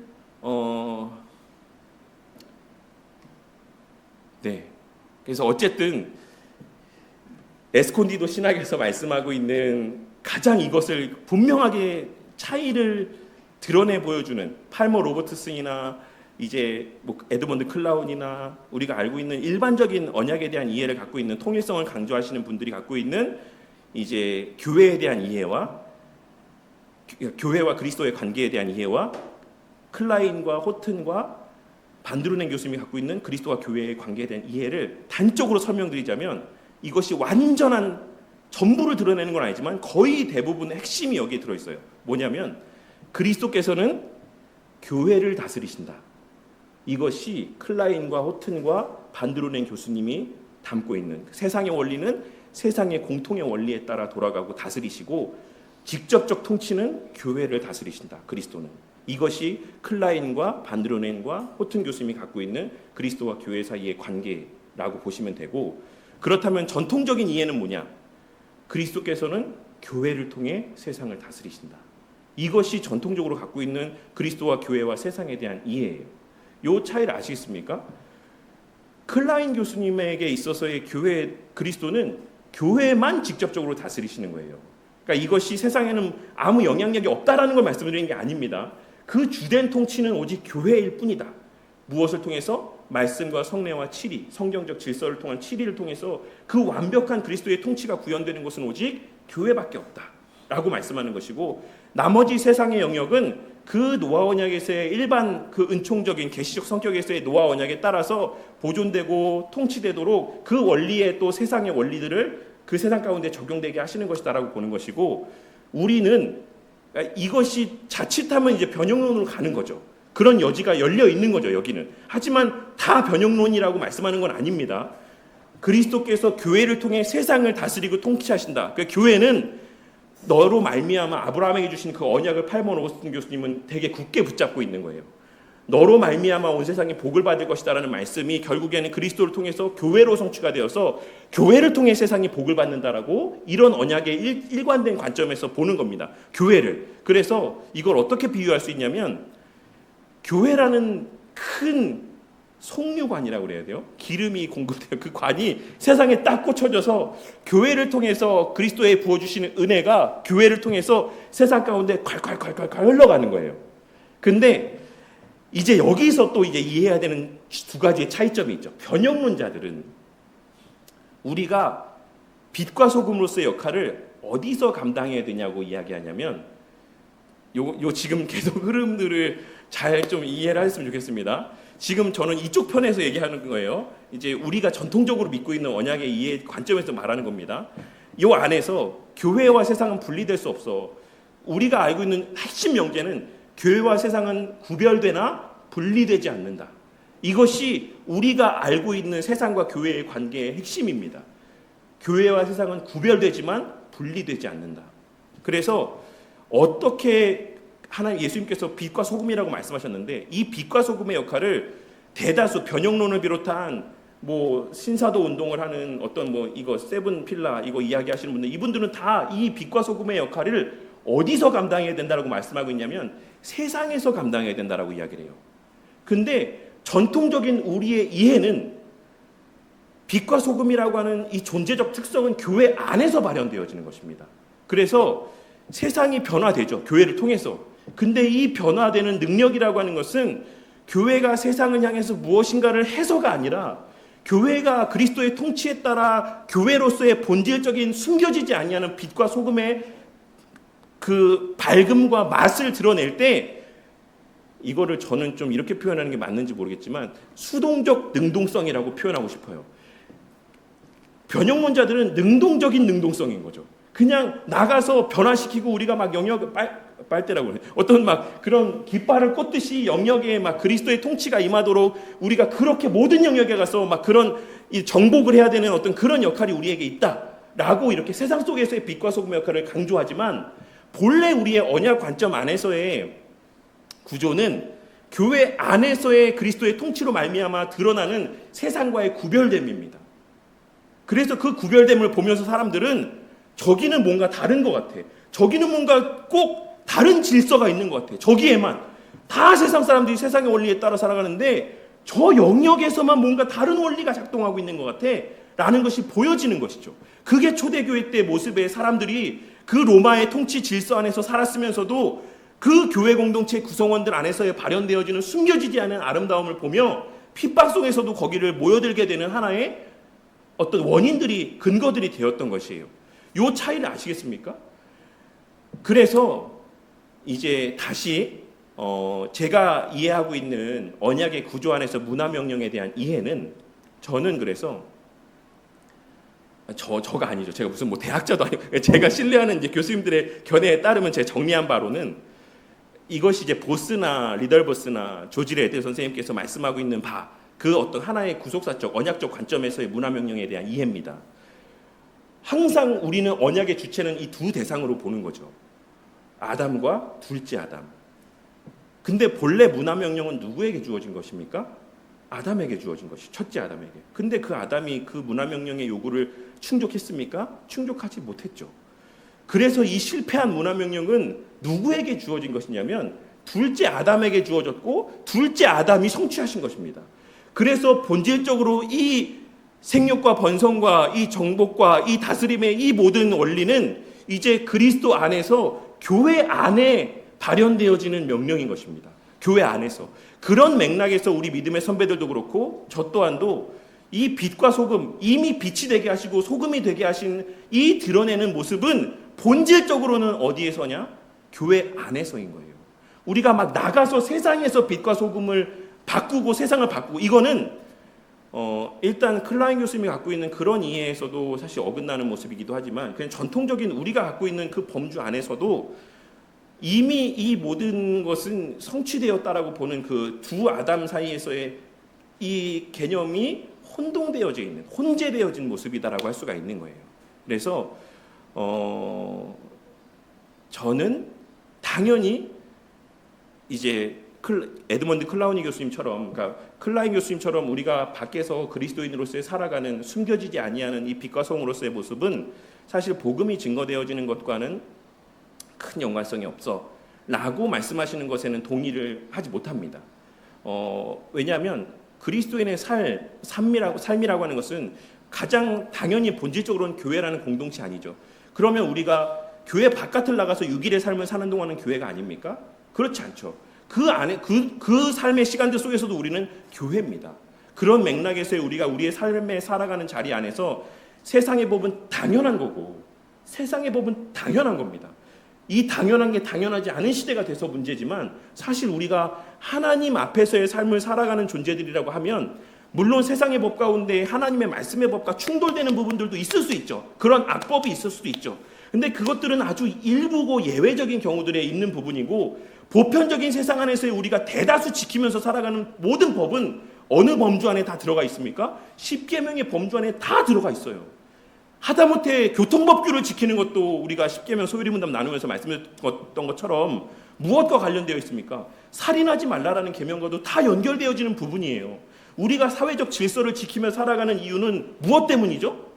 그래서 어쨌든 에스콘디도 신학에서 말씀하고 있는 가장 이것을 분명하게 차이를 드러내 보여주는 팔머 로버트슨이나 이제 뭐 에드먼드 클라운이나 우리가 알고 있는 일반적인 언약에 대한 이해를 갖고 있는 통일성을 강조하시는 분들이 갖고 있는 이제 교회에 대한 이해와 교회와 그리스도의 관계에 대한 이해와 클라인과 호튼과 반드루넨 교수님이 갖고 있는 그리스도와 교회의 관계에 대한 이해를 단적으로 설명드리자면 이것이 완전한 전부를 드러내는 건 아니지만 거의 대부분의 핵심이 여기에 들어있어요. 뭐냐면 그리스도께서는 교회를 다스리신다. 이것이 클라인과 호튼과 반드루넨 교수님이 담고 있는 세상의 원리는 세상의 공통의 원리에 따라 돌아가고 다스리시고 직접적 통치는 교회를 다스리신다. 그리스도는. 이것이 클라인과 반드루넨과 호튼 교수님이 갖고 있는 그리스도와 교회 사이의 관계라고 보시면 되고, 그렇다면 전통적인 이해는 뭐냐? 그리스도께서는 교회를 통해 세상을 다스리신다. 이것이 전통적으로 갖고 있는 그리스도와 교회와 세상에 대한 이해예요. 이 차이를 아시겠습니까? 클라인 교수님에게 있어서의 교회 그리스도는 교회만 직접적으로 다스리시는 거예요. 그러니까 이것이 세상에는 아무 영향력이 없다라는 걸 말씀드리는 게 아닙니다. 그 주된 통치는 오직 교회일 뿐이다. 무엇을 통해서? 말씀과 성례와 치리, 성경적 질서를 통한 치리를 통해서 그 완벽한 그리스도의 통치가 구현되는 것은 오직 교회밖에 없다라고 말씀하는 것이고, 나머지 세상의 영역은 그 노아 언약에서의 일반 그 은총적인 계시적 성격에서의 노아 언약에 따라서 보존되고 통치되도록 그 원리에 또 세상의 원리들을 그 세상 가운데 적용되게 하시는 것이다라고 보는 것이고, 우리는 이것이 자칫하면 이제 변형론으로 가는 거죠. 그런 여지가 열려 있는 거죠, 여기는. 하지만 다 변형론이라고 말씀하는 건 아닙니다. 그리스도께서 교회를 통해 세상을 다스리고 통치하신다. 그러니까 교회는 너로 말미암아 아브라함에게 주신 그 언약을 팔몬 오거스틴 교수님은 되게 굳게 붙잡고 있는 거예요. 너로 말미암아 온 세상이 복을 받을 것이다라는 말씀이 결국에는 그리스도를 통해서 교회로 성취가 되어서 교회를 통해 세상이 복을 받는다라고 이런 언약의 일관된 관점에서 보는 겁니다. 교회를. 그래서 이걸 어떻게 비유할 수 있냐면 교회라는 큰 송유관이라고 그래야 돼요. 기름이 공급돼요. 그 관이 세상에 딱 꽂혀져서 교회를 통해서 그리스도에 부어주시는 은혜가 교회를 통해서 세상 가운데 콸콸콸콸콸 흘러가는 거예요. 근데 이제 여기서 또 이제 이해해야 되는 두 가지의 차이점이 있죠. 변형론자들은 우리가 빛과 소금으로서의 역할을 어디서 감당해야 되냐고 이야기하냐면 요 지금 계속 흐름들을 잘 좀 이해를 하셨으면 좋겠습니다. 지금 저는 이쪽 편에서 얘기하는 거예요. 이제 우리가 전통적으로 믿고 있는 언약의 이해 관점에서 말하는 겁니다. 이 안에서 교회와 세상은 분리될 수 없어. 우리가 알고 있는 핵심 명제는 교회와 세상은 구별되나 분리되지 않는다. 이것이 우리가 알고 있는 세상과 교회의 관계의 핵심입니다. 교회와 세상은 구별되지만 분리되지 않는다. 그래서 어떻게 하나님 예수님께서 빛과 소금이라고 말씀하셨는데 이 빛과 소금의 역할을 대다수 변형론을 비롯한 뭐 신사도 운동을 하는 어떤 뭐 이거 세븐 필라 이거 이야기하시는 분들 이분들은 다 이 빛과 소금의 역할을 어디서 감당해야 된다라고 말씀하고 있냐면 세상에서 감당해야 된다라고 이야기를 해요. 근데 전통적인 우리의 이해는 빛과 소금이라고 하는 이 존재적 특성은 교회 안에서 발현되어지는 것입니다. 그래서 세상이 변화되죠. 교회를 통해서. 근데 이 변화되는 능력이라고 하는 것은 교회가 세상을 향해서 무엇인가를 해서가 아니라 교회가 그리스도의 통치에 따라 교회로서의 본질적인 숨겨지지 아니하는 빛과 소금의 그 밝음과 맛을 드러낼 때 이거를 저는 좀 이렇게 표현하는 게 맞는지 모르겠지만 수동적 능동성이라고 표현하고 싶어요. 변형론자들은 능동적인 능동성인 거죠. 그냥 나가서 변화시키고 우리가 막 영역 빨대라고 그래. 어떤 막 그런 깃발을 꽂듯이 영역에 막 그리스도의 통치가 임하도록 우리가 그렇게 모든 영역에 가서 막 그런 이 정복을 해야 되는 어떤 그런 역할이 우리에게 있다라고 이렇게 세상 속에서의 빛과 소금의 역할을 강조하지만 본래 우리의 언약 관점 안에서의 구조는 교회 안에서의 그리스도의 통치로 말미암아 드러나는 세상과의 구별됨입니다. 그래서 그 구별됨을 보면서 사람들은 저기는 뭔가 다른 것 같아. 저기는 뭔가 꼭 다른 질서가 있는 것 같아. 저기에만 다 세상 사람들이 세상의 원리에 따라 살아가는데 저 영역에서만 뭔가 다른 원리가 작동하고 있는 것 같아 라는 것이 보여지는 것이죠. 그게 초대교회 때 모습의 사람들이 그 로마의 통치 질서 안에서 살았으면서도 그 교회 공동체 구성원들 안에서의 발현되어지는 숨겨지지 않은 아름다움을 보며 핍박 속에서도 거기를 모여들게 되는 하나의 어떤 원인들이 근거들이 되었던 것이에요. 이 차이를 아시겠습니까? 그래서 이제 다시 제가 이해하고 있는 언약의 구조 안에서 문화명령에 대한 이해는 저는 그래서 저가 아니죠. 제가 무슨 뭐 대학자도 아니고 제가 신뢰하는 이제 교수님들의 견해에 따르면 제가 정리한 바로는 이것이 이제 보스나 리덜버스나 조지 레드 선생님께서 말씀하고 있는 그 어떤 하나의 구속사적 언약적 관점에서의 문화명령에 대한 이해입니다. 항상 우리는 언약의 주체는 이 두 대상으로 보는 거죠. 아담과 둘째 아담. 근데 본래 문화명령은 누구에게 주어진 것입니까? 아담에게 주어진 것이 첫째 아담에게. 근데 그 아담이 그 문화명령의 요구를 충족했습니까? 충족하지 못했죠. 그래서 이 실패한 문화명령은 누구에게 주어진 것이냐면 둘째 아담에게 주어졌고 둘째 아담이 성취하신 것입니다. 그래서 본질적으로 이 생육과 번성과 이 정복과 이 다스림의 이 모든 원리는 이제 그리스도 안에서 교회 안에 발현되어지는 명령인 것입니다. 교회 안에서. 그런 맥락에서 우리 믿음의 선배들도 그렇고 저 또한도 이 빛과 소금, 이미 빛이 되게 하시고 소금이 되게 하신 이 드러내는 모습은 본질적으로는 어디에서냐? 교회 안에서인 거예요. 우리가 막 나가서 세상에서 빛과 소금을 바꾸고 세상을 바꾸고 이거는 일단 클라인 교수님이 갖고 있는 그런 이해에서도 사실 어긋나는 모습이기도 하지만 그냥 전통적인 우리가 갖고 있는 그 범주 안에서도 이미 이 모든 것은 성취되었다라고 보는 그 두 아담 사이에서의 이 개념이 혼동되어져 있는, 혼재되어진 모습이다라고 할 수가 있는 거예요. 그래서 저는 당연히 이제 에드먼드 클라우니 교수님처럼, 그러니까 클라인 교수님처럼 우리가 밖에서 그리스도인으로서의 살아가는 숨겨지지 아니하는 이 빛과 성으로서의 모습은 사실 복음이 증거되어지는 것과는 큰 연관성이 없어 라고 말씀하시는 것에는 동의를 하지 못합니다. 왜냐하면 그리스도인의 삶이라고 하는 것은 가장 당연히 본질적으로는 교회라는 공동체 아니죠. 그러면 우리가 교회 바깥을 나가서 6일의 삶을 사는 동안은 교회가 아닙니까? 그렇지 않죠. 그 안에 그 삶의 시간들 속에서도 우리는 교회입니다. 그런 맥락에서 우리가 우리의 삶에 살아가는 자리 안에서 세상의 법은 당연한 거고 세상의 법은 당연한 겁니다. 이 당연한 게 당연하지 않은 시대가 돼서 문제지만 사실 우리가 하나님 앞에서의 삶을 살아가는 존재들이라고 하면 물론 세상의 법 가운데 하나님의 말씀의 법과 충돌되는 부분들도 있을 수 있죠. 그런 악법이 있을 수도 있죠. 근데 그것들은 아주 일부고 예외적인 경우들에 있는 부분이고 보편적인 세상 안에서의 우리가 대다수 지키면서 살아가는 모든 법은 어느 범주 안에 다 들어가 있습니까? 10계명의 범주 안에 다 들어가 있어요. 하다못해 교통법규를 지키는 것도 우리가 10계명 소요리 문답 나누면서 말씀드렸던 것처럼 무엇과 관련되어 있습니까? 살인하지 말라라는 계명과도 다 연결되어지는 부분이에요. 우리가 사회적 질서를 지키며 살아가는 이유는 무엇 때문이죠?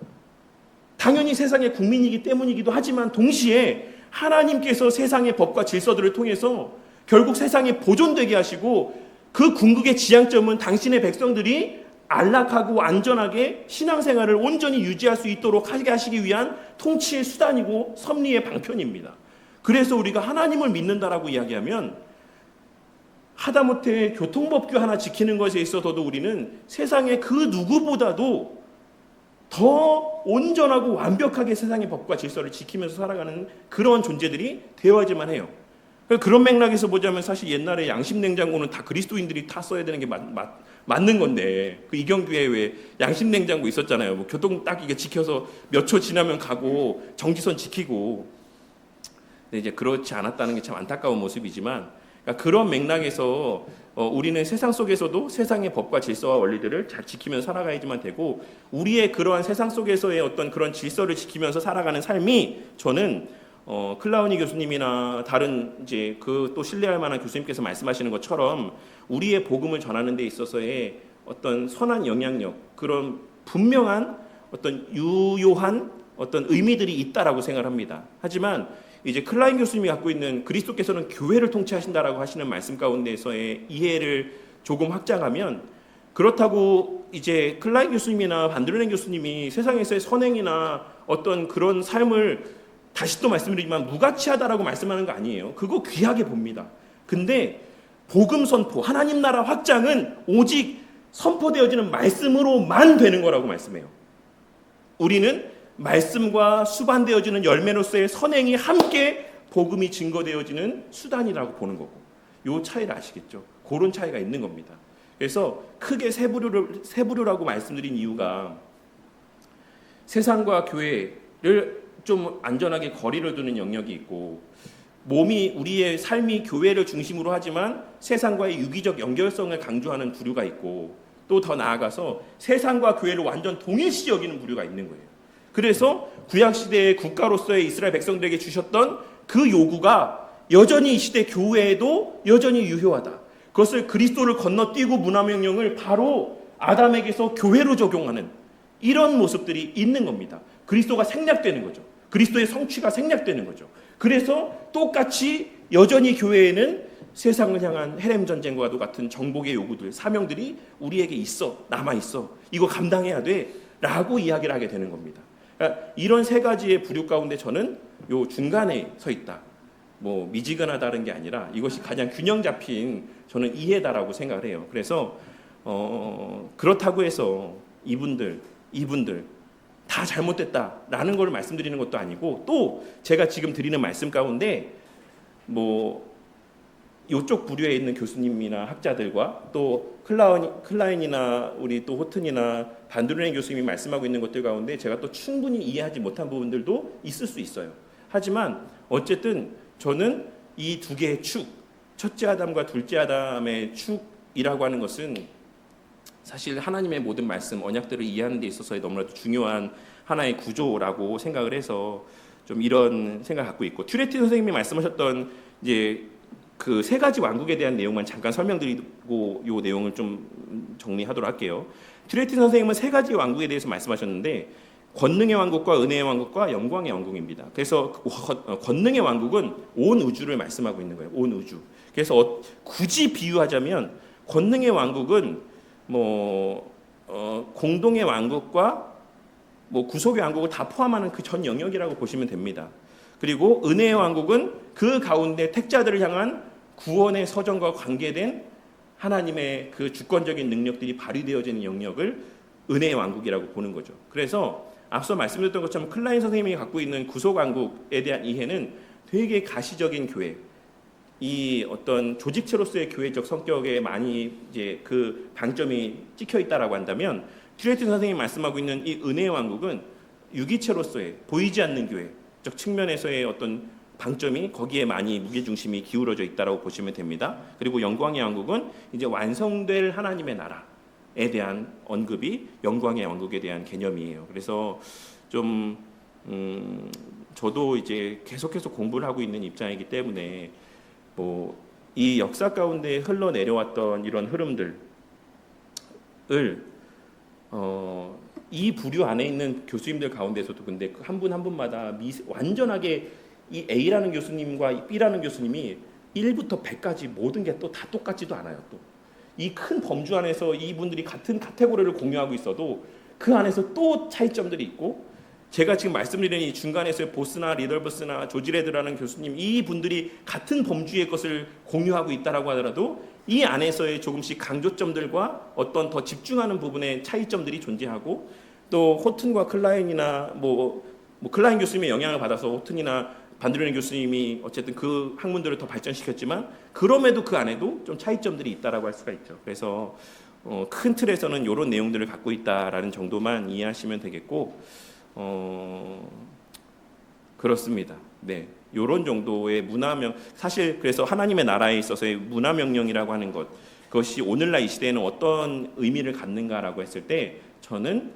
당연히 세상의 국민이기 때문이기도 하지만 동시에 하나님께서 세상의 법과 질서들을 통해서 결국 세상에 보존되게 하시고 그 궁극의 지향점은 당신의 백성들이 안락하고 안전하게 신앙생활을 온전히 유지할 수 있도록 하게 하시기 위한 통치의 수단이고 섭리의 방편입니다. 그래서 우리가 하나님을 믿는다라고 이야기하면 하다못해 교통법규 하나 지키는 것에 있어서도 우리는 세상의 그 누구보다도 더 온전하고 완벽하게 세상의 법과 질서를 지키면서 살아가는 그런 존재들이 되어야지만 해요. 그런 맥락에서 보자면 사실 옛날에 양심냉장고는 다 그리스도인들이 다 써야 되는 게 맞는 건데 그 이경규에 왜 양심냉장고 있었잖아요. 뭐 교통 딱 이게 지켜서 몇 초 지나면 가고 정지선 지키고. 근데 이제 그렇지 않았다는 게 참 안타까운 모습이지만 그러니까 그런 맥락에서 우리는 세상 속에서도 세상의 법과 질서와 원리들을 잘 지키면서 살아가야지만 되고 우리의 그러한 세상 속에서의 어떤 그런 질서를 지키면서 살아가는 삶이 저는 클라우니 교수님이나 다른 이제 그 또 신뢰할 만한 교수님께서 말씀하시는 것처럼 우리의 복음을 전하는 데 있어서의 어떤 선한 영향력 그런 분명한 어떤 유효한 어떤 의미들이 있다라고 생각합니다. 하지만 이제 클라인 교수님이 갖고 있는 그리스도께서는 교회를 통치하신다라고 하시는 말씀 가운데서의 이해를 조금 확장하면 그렇다고 이제 클라인 교수님이나 반드르넨 교수님이 세상에서의 선행이나 어떤 그런 삶을 다시 또 말씀드리지만 무가치하다라고 말씀하는 거 아니에요. 그거 귀하게 봅니다. 근데 복음 선포, 하나님 나라 확장은 오직 선포되어지는 말씀으로만 되는 거라고 말씀해요. 우리는 말씀과 수반되어지는 열매로서의 선행이 함께 복음이 증거되어지는 수단이라고 보는 거고 이 차이를 아시겠죠? 그런 차이가 있는 겁니다. 그래서 크게 세 부류라고 말씀드린 이유가 세상과 교회를 좀 안전하게 거리를 두는 영역이 있고 우리의 삶이 교회를 중심으로 하지만 세상과의 유기적 연결성을 강조하는 부류가 있고 또 더 나아가서 세상과 교회를 완전 동일시 여기는 부류가 있는 거예요. 그래서 구약시대의 국가로서의 이스라엘 백성들에게 주셨던 그 요구가 여전히 이 시대 교회에도 여전히 유효하다. 그것을 그리스도를 건너뛰고 문화명령을 바로 아담에게서 교회로 적용하는 이런 모습들이 있는 겁니다. 그리스도가 생략되는 거죠. 그리스도의 성취가 생략되는 거죠. 그래서 똑같이 여전히 교회에는 세상을 향한 헤렘 전쟁과도 같은 정복의 요구들, 사명들이 우리에게 남아있어. 이거 감당해야 돼. 라고 이야기를 하게 되는 겁니다. 그러니까 이런 세 가지의 부류 가운데 저는 요 중간에 서 있다. 뭐 미지근하다는 게 아니라 이것이 가장 균형 잡힌 저는 이해다라고 생각을 해요. 그래서 그렇다고 해서 이분들 다 잘못됐다라는 걸 말씀드리는 것도 아니고 또 제가 지금 드리는 말씀 가운데 뭐 이쪽 부류에 있는 교수님이나 학자들과 또 클라인이나 우리 또 호튼이나 반드르넨 교수님이 말씀하고 있는 것들 가운데 제가 또 충분히 이해하지 못한 부분들도 있을 수 있어요. 하지만 어쨌든 저는 이 두 개의 축, 첫째 아담과 둘째 아담의 축이라고 하는 것은 사실 하나님의 모든 말씀, 언약들을 이해하는 데 있어서 너무나도 중요한 하나의 구조라고 생각을 해서 좀 이런 생각을 갖고 있고, 튜레티 선생님이 말씀하셨던 이제 그 세 가지 왕국에 대한 내용만 잠깐 설명드리고 이 내용을 좀 정리하도록 할게요. 튜레티 선생님은 세 가지 왕국에 대해서 말씀하셨는데, 권능의 왕국과 은혜의 왕국과 영광의 왕국입니다. 그래서 권능의 왕국은 온 우주를 말씀하고 있는 거예요. 온 우주. 그래서 굳이 비유하자면 권능의 왕국은 공동의 왕국과 구속의 왕국을 다 포함하는 그 전 영역이라고 보시면 됩니다. 그리고 은혜의 왕국은 그 가운데 택자들을 향한 구원의 서정과 관계된 하나님의 그 주권적인 능력들이 발휘되어지는 영역을 은혜의 왕국이라고 보는 거죠. 그래서 앞서 말씀드렸던 것처럼 클라인 선생님이 갖고 있는 구속 왕국에 대한 이해는 되게 가시적인 교회, 이 어떤 조직체로서의 교회적 성격에 많이 이제 그 방점이 찍혀 있다라고 한다면, 튜레티 선생님이 말씀하고 있는 이 은혜의 왕국은 유기체로서의 보이지 않는 교회적 측면에서의 어떤 방점이 거기에 많이 무게중심이 기울어져 있다라고 보시면 됩니다. 그리고 영광의 왕국은 이제 완성될 하나님의 나라에 대한 언급이 영광의 왕국에 대한 개념이에요. 그래서 좀 저도 이제 계속해서 공부를 하고 있는 입장이기 때문에 이 역사 가운데 흘러내려왔던 이런 흐름들을 이 부류 안에 있는 교수님들 가운데서도 근데 한 분 한 분마다 완전하게 이 A라는 교수님과 B라는 교수님이 1부터 100까지 모든 게 또 다 똑같지도 않아요. 또 이 큰 범주 안에서 이분들이 같은 카테고리를 공유하고 있어도 그 안에서 또 차이점들이 있고, 제가 지금 말씀드리는 이 중간에서의 보스나 리덜버스나 조지레드라는 교수님, 이 분들이 같은 범주의 것을 공유하고 있다라고 하더라도 이 안에서의 조금씩 강조점들과 어떤 더 집중하는 부분의 차이점들이 존재하고, 또 호튼과 클라인이나 클라인 교수님의 영향을 받아서 호튼이나 반드레는 교수님이 어쨌든 그 학문들을 더 발전시켰지만, 그럼에도 그 안에도 좀 차이점들이 있다라고 할 수가 있죠. 그래서 큰 틀에서는 이런 내용들을 갖고 있다라는 정도만 이해하시면 되겠고, 그렇습니다. 네, 이런 정도의 문화명, 사실 그래서 하나님의 나라에 있어서의 문화명령이라고 하는 것, 그것이 오늘날 이 시대에는 어떤 의미를 갖는가라고 했을 때 저는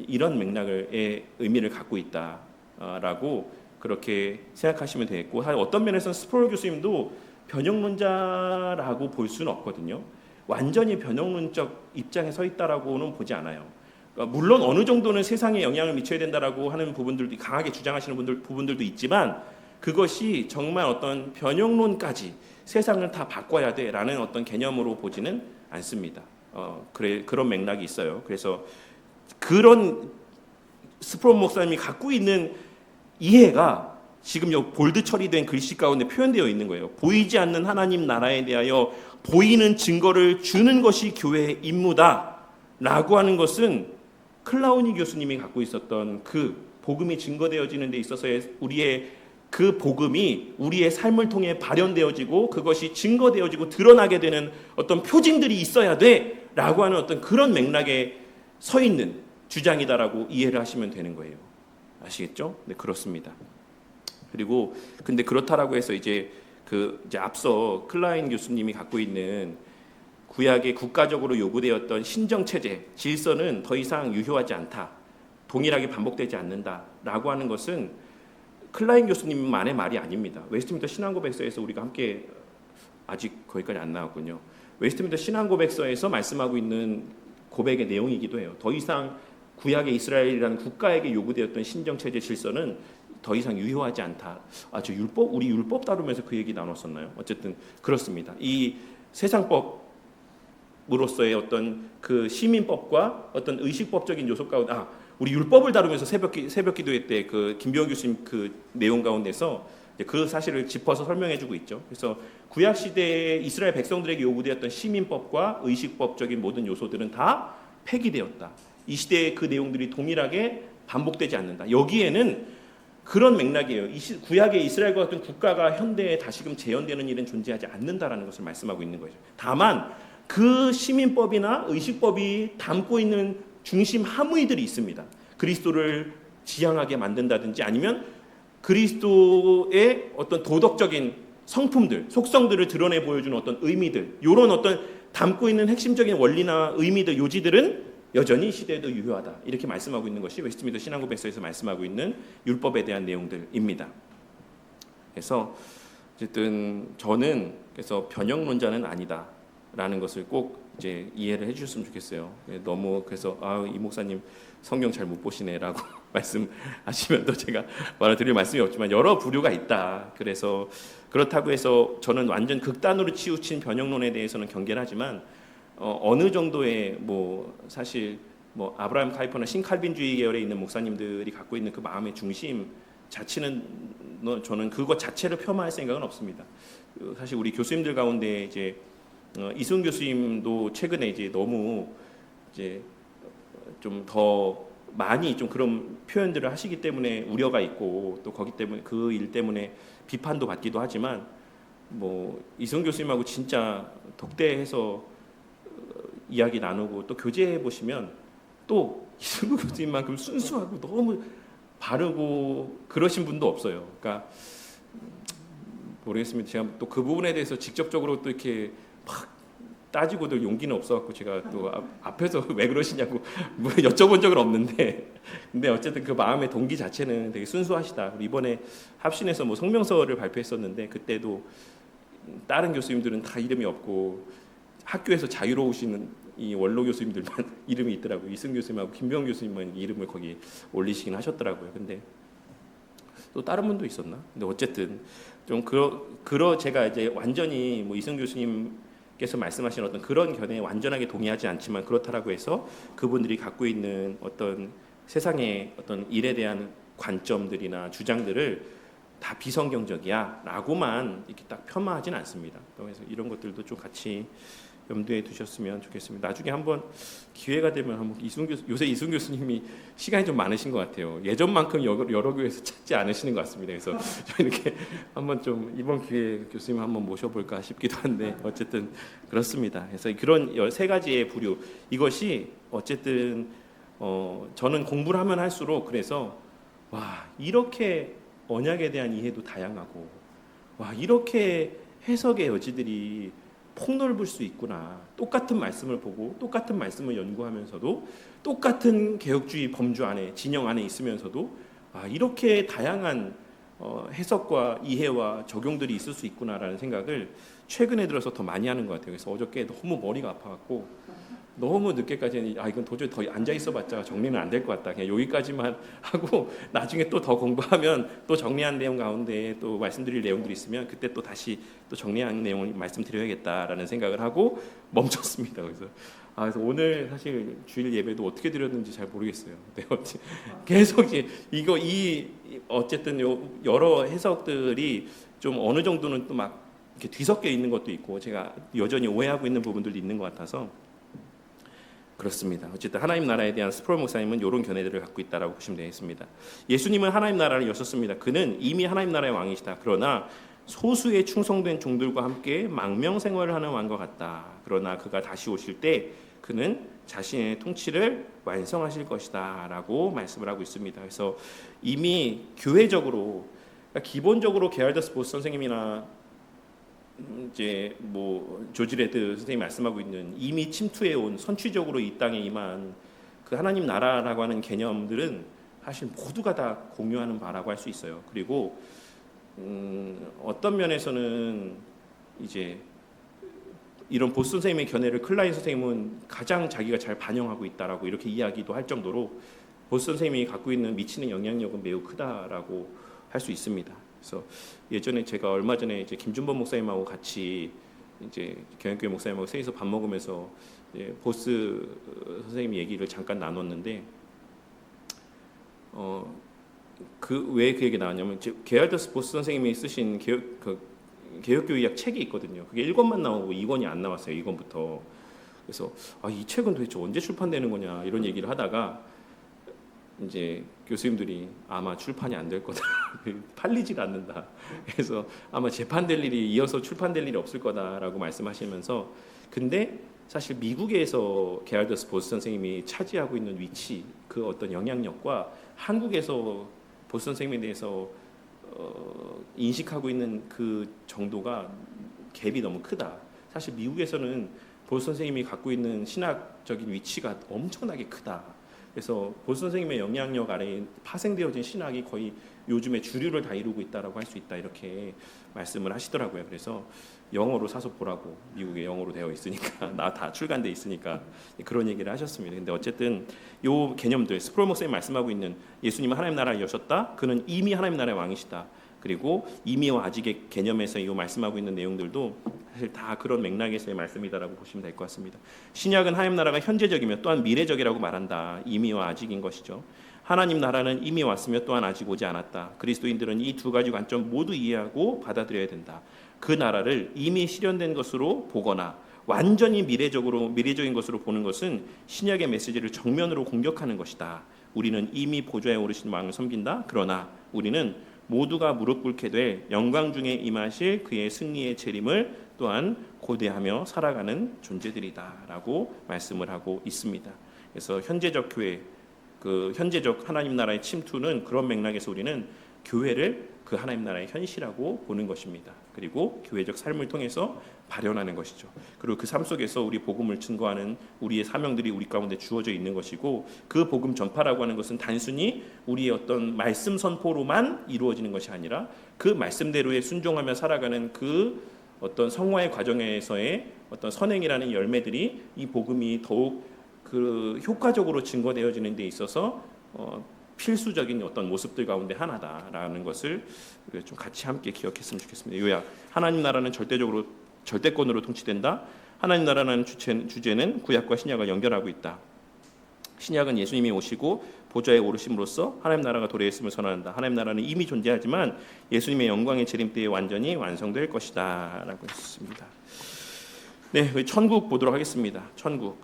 이런 맥락의 의미를 갖고 있다라고 그렇게 생각하시면 되겠고, 어떤 면에서는 스프롤 교수님도 변형론자라고 볼 수는 없거든요. 완전히 변형론적 입장에 서 있다라고는 보지 않아요. 그러니까 물론 어느 정도는 세상에 영향을 미쳐야 된다라고 하는 부분들도 강하게 주장하시는 부분들도 있지만, 그것이 정말 어떤 변형론까지 세상을 다 바꿔야 돼라는 어떤 개념으로 보지는 않습니다. 그런 맥락이 있어요. 그래서 그런 스프롤 목사님이 갖고 있는 이해가 지금 요 볼드 처리된 글씨 가운데 표현되어 있는 거예요. 보이지 않는 하나님 나라에 대하여 보이는 증거를 주는 것이 교회의 임무다라고 하는 것은 클라우니 교수님이 갖고 있었던 그 복음이 증거되어지는 데 있어서의 우리의 그 복음이 우리의 삶을 통해 발현되어지고 그것이 증거되어지고 드러나게 되는 어떤 표징들이 있어야 돼라고 하는 어떤 그런 맥락에 서 있는 주장이다라고 이해를 하시면 되는 거예요. 아시겠죠? 네, 그렇습니다. 그리고 근데 그렇다라고 해서 이제 앞서 클라인 교수님이 갖고 있는 구약의 국가적으로 요구되었던 신정 체제, 질서는 더 이상 유효하지 않다, 동일하게 반복되지 않는다라고 하는 것은 클라인 교수님만의 말이 아닙니다. 웨스트민스터 신앙고백서에서 우리가 함께, 아직 거기까지 안 나왔군요. 웨스트민스터 신앙고백서에서 말씀하고 있는 고백의 내용이기도 해요. 더 이상 구약의 이스라엘이라는 국가에게 요구되었던 신정체제 질서는 더 이상 유효하지 않다. 우리 율법 다루면서 그 얘기 나눴었나요? 어쨌든 그렇습니다. 이 세상법으로서의 어떤 그 시민법과 어떤 의식법적인 요소 가운데, 우리 율법을 다루면서 새벽 기도회 때 그 김병현 교수님 그 내용 가운데서 그 사실을 짚어서 설명해주고 있죠. 그래서 구약 시대에 이스라엘 백성들에게 요구되었던 시민법과 의식법적인 모든 요소들은 다 폐기되었다. 이 시대의 그 내용들이 동일하게 반복되지 않는다. 여기에는 그런 맥락이에요. 구약의 이스라엘과 같은 국가가 현대에 다시금 재현되는 일은 존재하지 않는다라는 것을 말씀하고 있는 거죠. 다만 그 시민법이나 의식법이 담고 있는 중심 함의들이 있습니다. 그리스도를 지향하게 만든다든지, 아니면 그리스도의 어떤 도덕적인 성품들, 속성들을 드러내 보여주는 어떤 의미들, 이런 어떤 담고 있는 핵심적인 원리나 의미들, 요지들은 여전히 이 시대에도 유효하다 이렇게 말씀하고 있는 것이 웨스트민스터 신앙고백서에서 말씀하고 있는 율법에 대한 내용들입니다. 그래서 어쨌든 저는 그래서 변형론자는 아니다라는 것을 꼭 이제 이해를 해주셨으면 좋겠어요. 너무 그래서 이 목사님 성경 잘 못 보시네라고 말씀하시면 또 제가 말을 드릴 말씀이 없지만 여러 부류가 있다. 그래서 그렇다고 해서 저는 완전 극단으로 치우친 변형론에 대해서는 경계를 하지만 어느 정도의 뭐 사실 뭐 아브라함 카이퍼나 신칼빈주의 계열에 있는 목사님들이 갖고 있는 그 마음의 중심 자체는 저는 그것 자체를 폄하할 생각은 없습니다. 사실 우리 교수님들 가운데 이제 이승훈 교수님도 최근에 이제 너무 이제 좀 더 많이 좀 그런 표현들을 하시기 때문에 우려가 있고 또 거기 때문에 그 일 때문에 비판도 받기도 하지만 뭐 이승훈 교수님하고 진짜 독대해서 이야기 나누고 또 교제해 보시면 또 이승훈 교수님만큼 순수하고 너무 바르고 그러신 분도 없어요. 그러니까 모르겠습니다. 제가 또 그 부분에 대해서 직접적으로 또 이렇게 막 따지고도 용기는 없어갖고 제가 또 앞에서 왜 그러시냐고 뭐 여쭤본 적은 없는데, 근데 어쨌든 그 마음의 동기 자체는 되게 순수하시다. 이번에 합신에서 뭐 성명서를 발표했었는데 그때도 다른 교수님들은 다 이름이 없고 학교에서 자유로우시는 이 원로 교수님들만 이름이 있더라고요. 이승 교수님하고 김병 교수님만 이름을 거기 올리시긴 하셨더라고요. 근데 또 다른 분도 있었나? 근데 어쨌든 좀 제가 이제 완전히 뭐 이승 교수님께서 말씀하신 어떤 그런 견해에 완전하게 동의하지 않지만 그렇다라고 해서 그분들이 갖고 있는 어떤 세상의 어떤 일에 대한 관점들이나 주장들을 다 비성경적이야라고만 이렇게 딱 폄하하진 않습니다. 그래서 이런 것들도 좀 같이 염두에 두셨으면 좋겠습니다. 나중에 한번 기회가 되면 한번 요새 이승 교수님이 시간이 좀 많으신 것 같아요. 예전만큼 여러 교회에서 찾지 않으시는 것 같습니다. 그래서 이렇게 한번 좀 이번 기회에 교수님 한번 모셔볼까 싶기도 한데 어쨌든 그렇습니다. 그래서 그런 13가지의 부류 이것이 어쨌든 저는 공부를 하면 할수록 그래서 와 이렇게 언약에 대한 이해도 다양하고 와 이렇게 해석의 여지들이 폭넓을 수 있구나. 똑같은 말씀을 보고 똑같은 말씀을 연구하면서도 똑같은 개혁주의 범주 안에 진영 안에 있으면서도 이렇게 다양한 해석과 이해와 적용들이 있을 수 있구나라는 생각을 최근에 들어서 더 많이 하는 것 같아요. 그래서 어저께 너무 머리가 아파갖고 너무 늦게까지 이건 도저히 더 앉아 있어봤자 정리는 안 될 것 같다. 그냥 여기까지만 하고 나중에 또 더 공부하면 또 정리한 내용 가운데 또 말씀드릴 내용들이 있으면 그때 또 다시 또 정리한 내용을 말씀드려야겠다라는 생각을 하고 멈췄습니다. 그래서 오늘 사실 주일 예배도 어떻게 드렸는지 잘 모르겠어요. 네, 계속 어쨌든 여러 해석들이 좀 어느 정도는 또 막 이렇게 뒤섞여 있는 것도 있고 제가 여전히 오해하고 있는 부분들도 있는 것 같아서. 그렇습니다. 어쨌든 하나님 나라에 대한 스프롤 목사님은 이런 견해들을 갖고 있다라고 보시면 되겠습니다. 예수님은 하나님 나라를 여셨습니다. 그는 이미 하나님 나라의 왕이시다. 그러나 소수의 충성된 종들과 함께 망명 생활을 하는 왕과 같다. 그러나 그가 다시 오실 때 그는 자신의 통치를 완성하실 것이다라고 말씀을 하고 있습니다. 그래서 이미 교회적으로 그러니까 기본적으로 게알더스 보스 선생님이나 이제 뭐 조지 레드 선생님이 말씀하고 있는 이미 침투해 온 선취적으로 이 땅에 임한 그 하나님 나라라고 하는 개념들은 사실 모두가 다 공유하는 바라고 할 수 있어요. 그리고 어떤 면에서는 이제 이런 보스 선생님의 견해를 클라인 선생님은 가장 자기가 잘 반영하고 있다라고 이렇게 이야기도 할 정도로 보스 선생님이 갖고 있는 미치는 영향력은 매우 크다라고 할 수 있습니다. 그래서 예전에 제가 얼마 전에 이제 김준범 목사님하고 같이 이제 경영교회 목사님하고 셋이서 밥 먹으면서 보스 선생님 얘기를 잠깐 나눴는데 왜 그 얘기 나왔냐면 게알더스 보스 선생님이 쓰신 개혁교의학 책이 있거든요. 그게 1권만 나오고 2권이 안 나왔어요. 2권부터. 그래서 이 책은 도대체 언제 출판되는 거냐 이런 얘기를 하다가 이제 교수님들이 아마 출판이 안 될 거다. 팔리지가 않는다. 그래서 아마 재판될 일이 이어서 출판될 일이 없을 거다라고 말씀하시면서 근데 사실 미국에서 게알더스 보스 선생님이 차지하고 있는 위치 그 어떤 영향력과 한국에서 보스 선생님에 대해서 인식하고 있는 그 정도가 갭이 너무 크다. 사실 미국에서는 보수 선생님이 갖고 있는 신학적인 위치가 엄청나게 크다. 그래서 보수 선생님의 영향력 아래에 파생되어진 신학이 거의 요즘에 주류를 다 이루고 있다라고 할 수 있다 이렇게 말씀을 하시더라고요. 그래서 영어로 사서 보라고, 미국에 영어로 되어 있으니까 나 다 출간돼 있으니까 그런 얘기를 하셨습니다. 근데 어쨌든 요 개념들 스프롤 목사님 말씀하고 있는 예수님은 하나님 나라를 여셨다. 그는 이미 하나님 나라의 왕이시다. 그리고 이미와 아직의 개념에서 이 말씀하고 있는 내용들도 사실 다 그런 맥락에서의 말씀이다라고 보시면 될 것 같습니다. 신약은 하나님 나라가 현재적이며 또한 미래적이라고 말한다. 이미와 아직인 것이죠. 하나님 나라는 이미 왔으며 또한 아직 오지 않았다. 그리스도인들은 이 두 가지 관점 모두 이해하고 받아들여야 된다. 그 나라를 이미 실현된 것으로 보거나 완전히 미래적인 것으로 보는 것은 신약의 메시지를 정면으로 공격하는 것이다. 우리는 이미 보좌에 오르신 왕을 섬긴다. 그러나 우리는 모두가 무릎 꿇게 될 영광 중에 임하실 그의 승리의 재림을 또한 고대하며 살아가는 존재들이다라고 말씀을 하고 있습니다. 그래서 현재적 교회, 그 현재적 하나님 나라의 침투는 그런 맥락에서 우리는 교회를 그 하나님 나라의 현실하고 보는 것입니다. 그리고 교회적 삶을 통해서 발현하는 것이죠. 그리고 그 삶 속에서 우리 복음을 증거하는 우리의 사명들이 우리 가운데 주어져 있는 것이고, 그 복음 전파라고 하는 것은 단순히 우리의 어떤 말씀 선포로만 이루어지는 것이 아니라 그 말씀대로에 순종하며 살아가는 그 어떤 성화의 과정에서의 어떤 선행이라는 열매들이 이 복음이 더욱 그 효과적으로 증거되어지는 데 있어서 필수적인 어떤 모습들 가운데 하나다라는 것을 우리가 좀 같이 함께 기억했으면 좋겠습니다. 요약: 하나님 나라는 절대권으로 통치된다. 하나님 나라라는 주제는 구약과 신약을 연결하고 있다. 신약은 예수님이 오시고 보좌에 오르심으로써 하나님 나라가 도래했음을 선언한다. 하나님 나라는 이미 존재하지만 예수님의 영광의 재림 때에 완전히 완성될 것이다 라고 했습니다. 네, 천국 보도록 하겠습니다. 천국.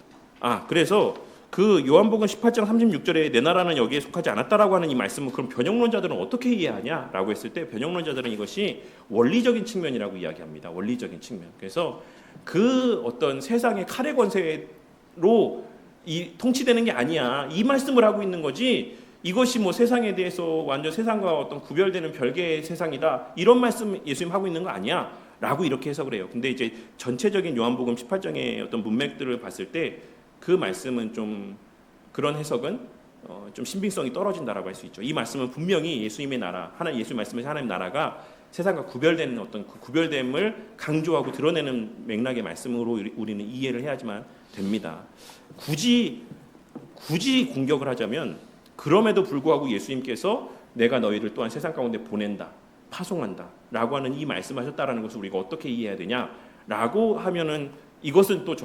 그래서 그 요한복음 18장 36절에 내 나라는 여기에 속하지 않았다라고 하는 이 말씀은 그럼 변형론자들은 어떻게 이해하냐라고 했을 때, 변형론자들은 이것이 원리적인 측면이라고 이야기합니다. 원리적인 측면. 그래서 그 어떤 세상의 칼의 권세로 이 통치되는 게 아니야, 이 말씀을 하고 있는 거지, 이것이 뭐 세상에 대해서 완전 세상과 어떤 구별되는 별개의 세상이다, 이런 말씀 예수님 하고 있는 거 아니야 라고 이렇게 해석을 해요. 근데 이제 전체적인 요한복음 18장의 어떤 문맥들을 봤을 때 그 말씀은 좀, 그런 해석은 좀 신빙성이 떨어진다라고 할 수 있죠. 이 말씀은 분명히 예수님의 나라, 예수님 말씀에서 하나님 나라가 세상과 구별되는 어떤 그 구별됨을 강조하고 드러내는 맥락의 말씀으로 우리는 이해를 해야지만 됩니다. 굳이 공격을 하자면, 그럼에도 불구하고 예수님께서 내가 너희를 또한 세상 가운데 보낸다, 파송한다 라고 하는 이 말씀하셨다라는 것을 우리가 어떻게 이해해야 되냐라고 하면은, 이것은 또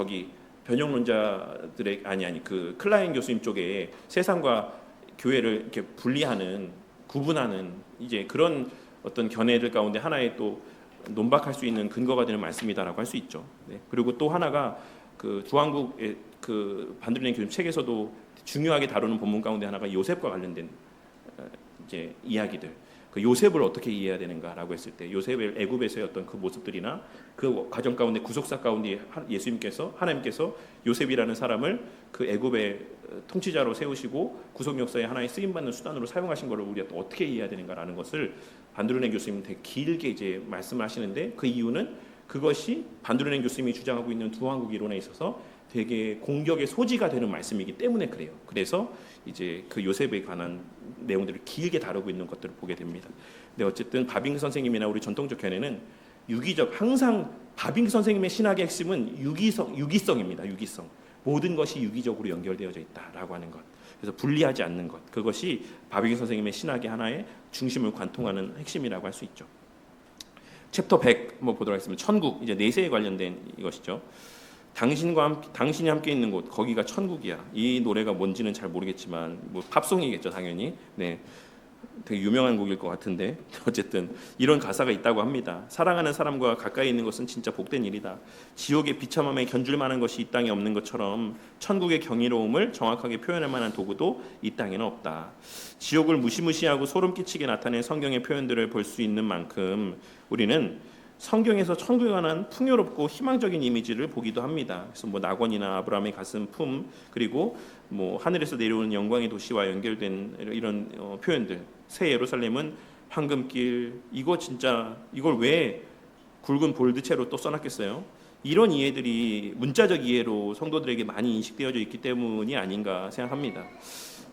변형론자들의 그 클라인 교수님 쪽에 세상과 교회를 이렇게 분리하는, 구분하는 이제 그런 어떤 견해들 가운데 하나의 또 논박할 수 있는 근거가 되는 말씀이다라고 할 수 있죠. 네. 그리고 또 하나가 그 두한국의 그 반드르네 교수님 책에서도 중요하게 다루는 본문 가운데 하나가 요셉과 관련된 이제 이야기들. 그 요셉을 어떻게 이해해야 되는가라고 했을 때, 요셉의 애굽에서의 어떤 그 모습들이나 그 과정 가운데, 구속사 가운데 하나님께서 요셉이라는 사람을 그 애굽의 통치자로 세우시고 구속 역사의 하나의 쓰임 받는 수단으로 사용하신 것을 우리가 또 어떻게 이해해야 되는가라는 것을 반드르네 교수님은 되게 길게 이제 말씀하시는데, 그 이유는 그것이 반드르네 교수님이 주장하고 있는 두한국 이론에 있어서 되게 공격의 소지가 되는 말씀이기 때문에 그래요. 그래서 이제 그 요셉에 관한 내용들을 길게 다루고 있는 것들을 보게 됩니다. 근데 어쨌든 바빙 선생님이나 우리 전통적 견해는 항상 바빙 선생님의 신학의 핵심은 유기성입니다. 유기성. 모든 것이 유기적으로 연결되어져 있다라고 하는 것. 그래서 분리하지 않는 것. 그것이 바빙 선생님의 신학의 하나의 중심을 관통하는 핵심이라고 할 수 있죠. 챕터 100 한번 보도록 하겠습니다. 천국, 이제 내세에 관련된 이것이죠. 당신이 함께 있는 곳, 거기가 천국이야. 이 노래가 뭔지는 잘 모르겠지만 뭐 팝송이겠죠, 당연히. 네, 되게 유명한 곡일 것 같은데 어쨌든 이런 가사가 있다고 합니다. 사랑하는 사람과 가까이 있는 것은 진짜 복된 일이다. 지옥의 비참함에 견줄 만한 것이 이 땅에 없는 것처럼 천국의 경이로움을 정확하게 표현할 만한 도구도 이 땅에는 없다. 지옥을 무시무시하고 소름 끼치게 나타낸 성경의 표현들을 볼 수 있는 만큼 우리는 성경에서 천국에 관한 풍요롭고 희망적인 이미지를 보기도 합니다. 그래서 뭐 낙원이나 아브라함의 가슴 품, 그리고 뭐 하늘에서 내려오는 영광의 도시와 연결된 이런 표현들. 새 예루살렘은 황금길. 이걸 왜 굵은 볼드체로 또 써놨겠어요? 이런 이해들이 문자적 이해로 성도들에게 많이 인식되어져 있기 때문이 아닌가 생각합니다.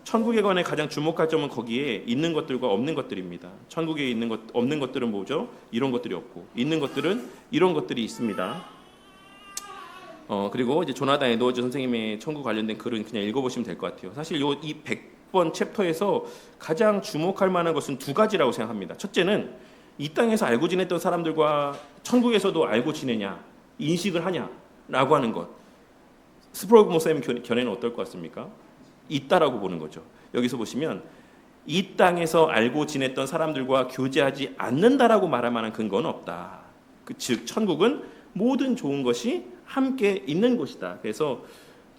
천국에 관해 가장 주목할 점은 거기에 있는 것들과 없는 것들입니다. 천국에 있는 것, 없는 것들은 뭐죠? 이런 것들이 없고, 있는 것들은 이런 것들이 있습니다. 그리고 이제 조나단 에드워즈 선생님의 천국 관련된 글은 그냥 읽어보시면 될 것 같아요. 사실 이 100번 챕터에서 가장 주목할 만한 것은 두 가지라고 생각합니다. 첫째는 이 땅에서 알고 지냈던 사람들과 천국에서도 알고 지내냐, 인식을 하냐라고 하는 것. 스프로그 목사님 견해는 어떨 것 같습니까? 있다라고 보는 거죠. 여기서 보시면 이 땅에서 알고 지냈던 사람들과 교제하지 않는다라고 말할 만한 근거는 없다. 즉 천국은 모든 좋은 것이 함께 있는 곳이다. 그래서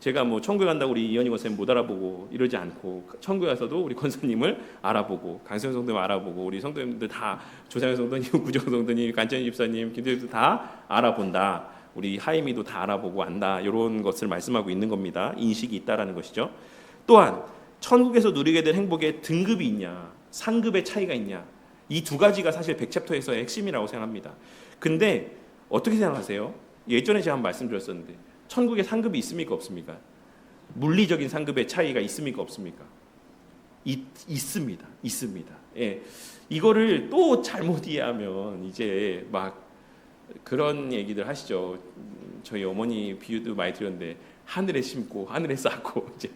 제가 뭐 천국에 간다고 우리 이현희 권사님 못 알아보고 이러지 않고 천국에 가서도 우리 권사님을 알아보고 강세현 성도님 알아보고 우리 성도님들 다 조상현 성도님, 구정 성도님, 간천희 집사님, 김대희도 다 알아본다. 우리 하임이도 다 알아보고 안다. 이런 것을 말씀하고 있는 겁니다. 인식이 있다라는 것이죠. 또한 천국에서 누리게 될 행복에 등급이 있냐, 상급의 차이가 있냐, 이 두 가지가 사실 100챕터에서의 핵심이라고 생각합니다. 근데 어떻게 생각하세요? 예전에 제가 한번 말씀드렸었는데 천국에 상급이 있습니까 없습니까? 물리적인 상급의 차이가 있습니까 없습니까? 있습니다. 있습니다. 예. 이거를 또 잘못 이해하면 이제 막 그런 얘기들 하시죠. 저희 어머니 비유도 많이 드렸는데 하늘에 심고 하늘에 쌓고 이제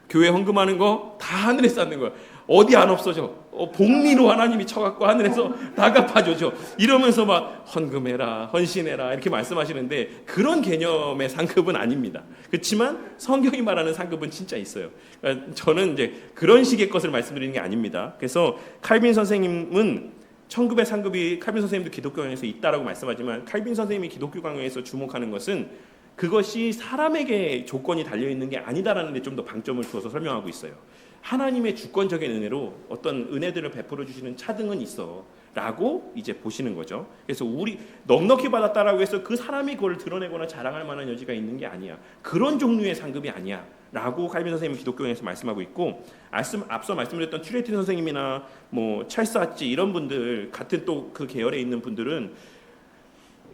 교회 헌금하는 거 다 하늘에 쌓는 거야. 어디 안 없어져. 복리로 하나님이 쳐갖고 하늘에서 다 갚아줘죠. 이러면서 막 헌금해라, 헌신해라 이렇게 말씀하시는데 그런 개념의 상급은 아닙니다. 그렇지만 성경이 말하는 상급은 진짜 있어요. 그러니까 저는 이제 그런 식의 것을 말씀드리는 게 아닙니다. 그래서 칼빈 선생님은 천급의 상급이 칼빈 선생님도 기독교 강의에서 있다라고 말씀하지만 칼빈 선생님이 기독교 강의에서 주목하는 것은 그것이 사람에게 조건이 달려있는 게 아니다라는 데 좀 더 방점을 두어서 설명하고 있어요. 하나님의 주권적인 은혜로 어떤 은혜들을 베풀어 주시는 차등은 있어 라고 이제 보시는 거죠. 그래서 우리 넉넉히 받았다라고 해서 그 사람이 그걸 드러내거나 자랑할 만한 여지가 있는 게 아니야. 그런 종류의 상급이 아니야 라고 칼빈 선생님은 기독교에서 말씀하고 있고, 앞서 말씀드렸던 튜레틴 선생님이나 뭐 찰스 아치 이런 분들 같은 또 그 계열에 있는 분들은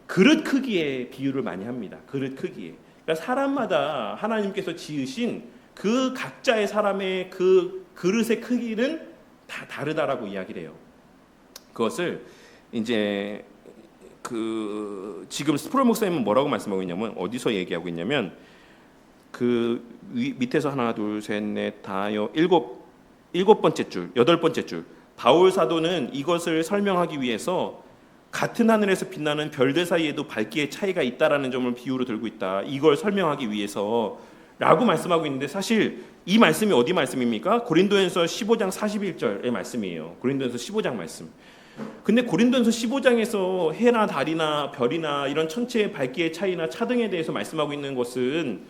그릇 크기에 비유를 많이 합니다. 그릇 크기에. 그러니까 사람마다 하나님께서 지으신 그 각자의 사람의 그 그릇의 크기는 다 다르다라고 이야기를 해요. 그것을 이제 지금 스프롤 목사님은 뭐라고 말씀하고 있냐면 어디서 얘기하고 있냐면 밑에서 하나 둘 셋 넷 다 일곱 번째 줄, 여덟 번째 줄. 바울 사도는 이것을 설명하기 위해서 같은 하늘에서 빛나는 별들 사이에도 밝기의 차이가 있다라는 점을 비유로 들고 있다. 이걸 설명하기 위해서라고 말씀하고 있는데 사실 이 말씀이 어디 말씀입니까? 고린도전서 15장 41절의 말씀이에요. 고린도전서 15장 말씀. 근데 고린도전서 15장에서 해나 달이나 별이나 이런 천체의 밝기의 차이나 차등에 대해서 말씀하고 있는 것은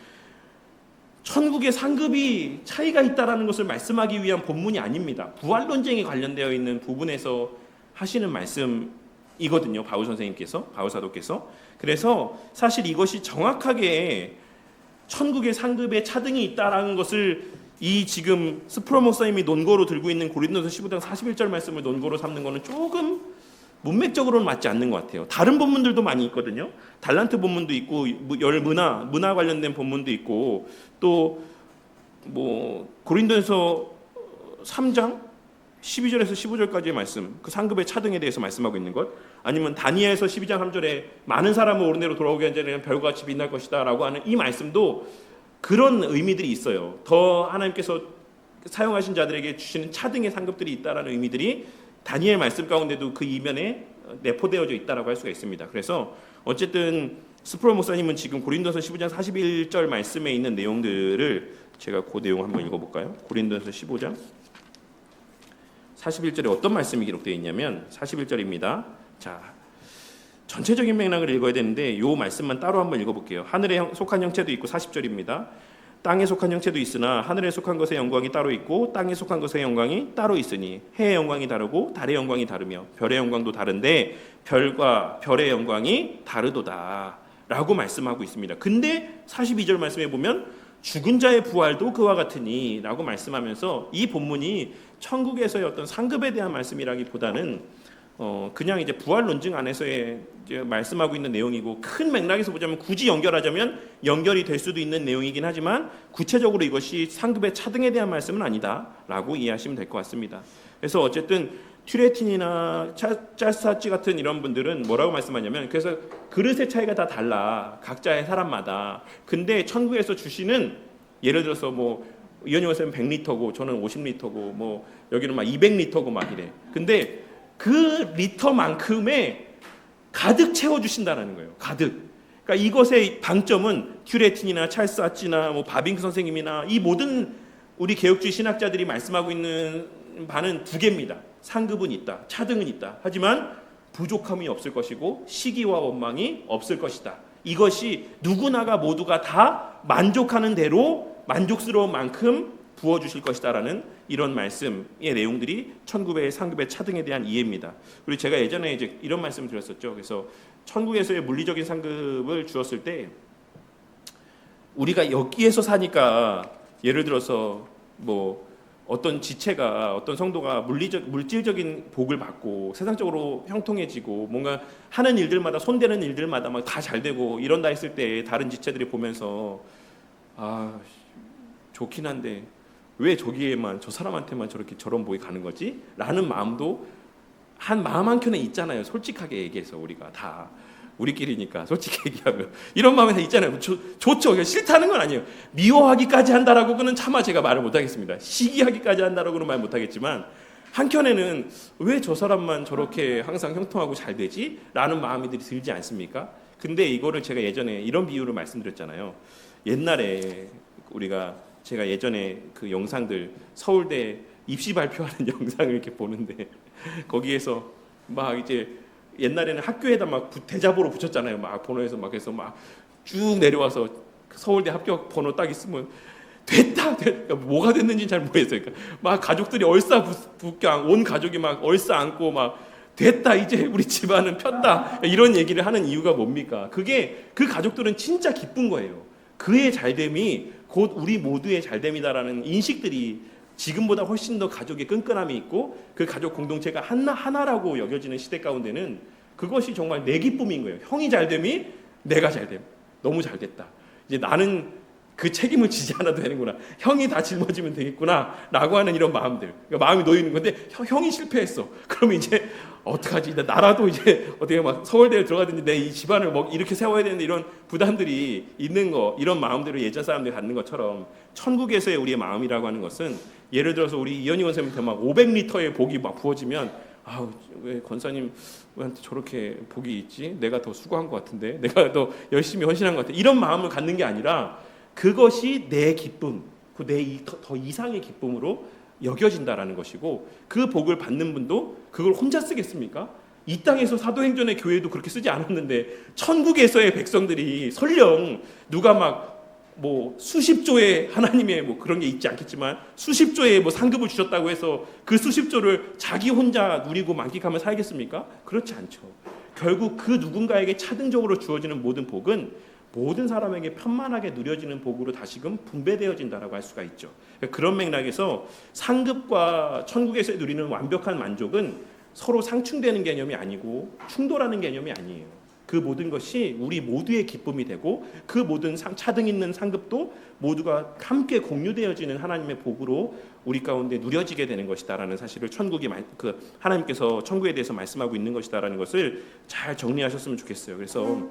천국의 상급이 차이가 있다라는 것을 말씀하기 위한 본문이 아닙니다. 부활 논쟁에 관련되어 있는 부분에서 하시는 말씀이거든요. 바울 사도께서. 그래서 사실 이것이 정확하게 천국의 상급의 차등이 있다라는 것을 이 지금 스프롤 목사님이 논거로 들고 있는 고린도서 15장 41절 말씀을 논거로 삼는 것은 조금 문맥적으로는 맞지 않는 것 같아요. 다른 본문들도 많이 있거든요. 달란트 본문도 있고 문화 관련된 본문도 있고 또 뭐 고린도서 3장 12절에서 15절까지의 말씀, 그 상급의 차등에 대해서 말씀하고 있는 것, 아니면 다니엘서 12장 3절에 많은 사람을 오른대로 돌아오게 한 자는 별과 같이 빛날 것이다 라고 하는 이 말씀도 그런 의미들이 있어요. 더 하나님께서 사용하신 자들에게 주시는 차등의 상급들이 있다라는 의미들이 다니엘 말씀 가운데도 그 이면에 내포되어져 있다라고 할 수가 있습니다. 그래서 어쨌든 스프롤 목사님은 지금 고린도서 15장 41절 말씀에 있는 내용들을 제가 그 내용 한번 읽어볼까요? 고린도서 15장 41절에 어떤 말씀이 기록되어 있냐면 41절입니다. 자, 전체적인 맥락을 읽어야 되는데 이 말씀만 따로 한번 읽어볼게요. 하늘에 속한 형체도 있고 40절입니다. 땅에 속한 형체도 있으나 하늘에 속한 것의 영광이 따로 있고 땅에 속한 것의 영광이 따로 있으니 해의 영광이 다르고 달의 영광이 다르며 별의 영광도 다른데 별과 별의 영광이 다르도다 라고 말씀하고 있습니다. 근데 42절 말씀에 보면 죽은 자의 부활도 그와 같으니 라고 말씀하면서 이 본문이 천국에서의 어떤 상급에 대한 말씀이라기보다는 그냥 이제 부활 논증 안에서의 이제 말씀하고 있는 내용이고, 큰 맥락에서 보자면 굳이 연결하자면 연결이 될 수도 있는 내용이긴 하지만 구체적으로 이것이 상급의 차등에 대한 말씀은 아니다라고 이해하시면 될 것 같습니다. 그래서 어쨌든 튜레틴이나 짤사찌 같은 이런 분들은 뭐라고 말씀하냐면, 그래서 그릇의 차이가 다 달라, 각자의 사람마다. 근데 천국에서 주시는, 예를 들어서 뭐 이현희 원사님 100리터고 저는 50리터고 뭐 여기는 막 200리터고 막 이래. 근데 그 리터만큼의 가득 채워주신다는 거예요. 가득. 그러니까 이것의 방점은 튜레틴이나 찰스 아찌나 뭐 바빙크 선생님이나 이 모든 우리 개혁주의 신학자들이 말씀하고 있는 바는 두 개입니다. 상급은 있다, 차등은 있다. 하지만 부족함이 없을 것이고 시기와 원망이 없을 것이다. 이것이 누구나가 모두가 다 만족하는 대로 만족스러운 만큼 부어주실 것이다라는 이런 말씀의 내용들이 천국의 상급의 차등에 대한 이해입니다. 그리고 제가 예전에 이제 이런 말씀을 드렸었죠. 그래서 천국에서의 물리적인 상급을 주었을 때 우리가 여기에서 사니까, 예를 들어서 뭐 어떤 지체가, 어떤 성도가 물질적인 복을 받고 세상적으로 형통해지고 뭔가 하는 일들마다, 손대는 일들마다 막 다 잘 되고 이런다 했을 때 다른 지체들이 보면서 아, 좋긴 한데 왜 저기에만, 저 사람한테만 저런 복이 가는 거지? 라는 마음도 마음 한켠에 있잖아요. 솔직하게 얘기해서 우리가 다 우리끼리니까 솔직히 얘기하면 이런 마음이 다 있잖아요. 좋죠. 싫다는 건 아니에요. 미워하기까지 한다라고는 차마 제가 말을 못하겠습니다. 시기하기까지 한다라고는 말 못하겠지만, 한켠에는 왜 저 사람만 저렇게 항상 형통하고 잘 되지? 라는 마음이 들지 않습니까? 근데 이거를 제가 예전에 이런 비유를 말씀드렸잖아요. 옛날에 제가 예전에 그 영상들, 서울대 입시 발표하는 영상을 이렇게 보는데 거기에서 막 이제 옛날에는 학교에다 막 대자보로 붙였잖아요. 막 번호에서 막 해서 막 쭉 내려와서 서울대 합격 번호 딱 있으면 됐다. 그러니까 뭐가 됐는지 잘 모르겠어요. 그러니까 막 가족들이 얼싸붙겨, 온 가족이 막 얼싸 안고 막 됐다, 이제 우리 집안은 폈다, 이런 얘기를 하는 이유가 뭡니까? 그게 그 가족들은 진짜 기쁜 거예요. 그의 잘됨이 곧 우리 모두의 잘됨이다라는 인식들이 지금보다 훨씬 더 가족의 끈끈함이 있고 그 가족 공동체가 하나라고 여겨지는 시대 가운데는 그것이 정말 내 기쁨인 거예요. 형이 잘됨이 내가 잘됨. 너무 잘됐다. 이제 나는 그 책임을 지지 않아도 되는구나. 형이 다 짊어지면 되겠구나 라고 하는 이런 마음들. 그러니까 마음이 놓이는 건데 형이 실패했어. 그러면 이제 어떡하지? 나라도 이제 어떻게 막 서울대에 들어가든지 내 이 집안을 뭐 이렇게 세워야 되는데, 이런 부담들이 있는 거, 이런 마음들을 예전 사람들이 갖는 것처럼 천국에서의 우리의 마음이라고 하는 것은, 예를 들어서 우리 이현희 원사님한테 막 500리터의 복이 막 부어지면 아우, 왜 권사님한테 저렇게 복이 있지? 내가 더 수고한 것 같은데, 내가 더 열심히 헌신한 것 같아. 이런 마음을 갖는 게 아니라 그것이 내 기쁨, 더 이상의 기쁨으로 여겨진다라는 것이고, 그 복을 받는 분도 그걸 혼자 쓰겠습니까? 이 땅에서 사도행전의 교회도 그렇게 쓰지 않았는데 천국에서의 백성들이 설령 누가 막 뭐 수십조의 하나님의 뭐 그런 게 있지 않겠지만 수십조의 뭐 상급을 주셨다고 해서 그 수십조를 자기 혼자 누리고 만끽하며 살겠습니까? 그렇지 않죠. 결국 그 누군가에게 차등적으로 주어지는 모든 복은 모든 사람에게 편만하게 누려지는 복으로 다시금 분배되어진다라고 할 수가 있죠. 그런 맥락에서 상급과 천국에서 누리는 완벽한 만족은 서로 상충되는 개념이 아니고 충돌하는 개념이 아니에요. 그 모든 것이 우리 모두의 기쁨이 되고 그 모든 차등 있는 상급도 모두가 함께 공유되어지는 하나님의 복으로 우리 가운데 누려지게 되는 것이다라는 사실을 하나님께서 천국에 대해서 말씀하고 있는 것이다라는 것을 잘 정리하셨으면 좋겠어요. 그래서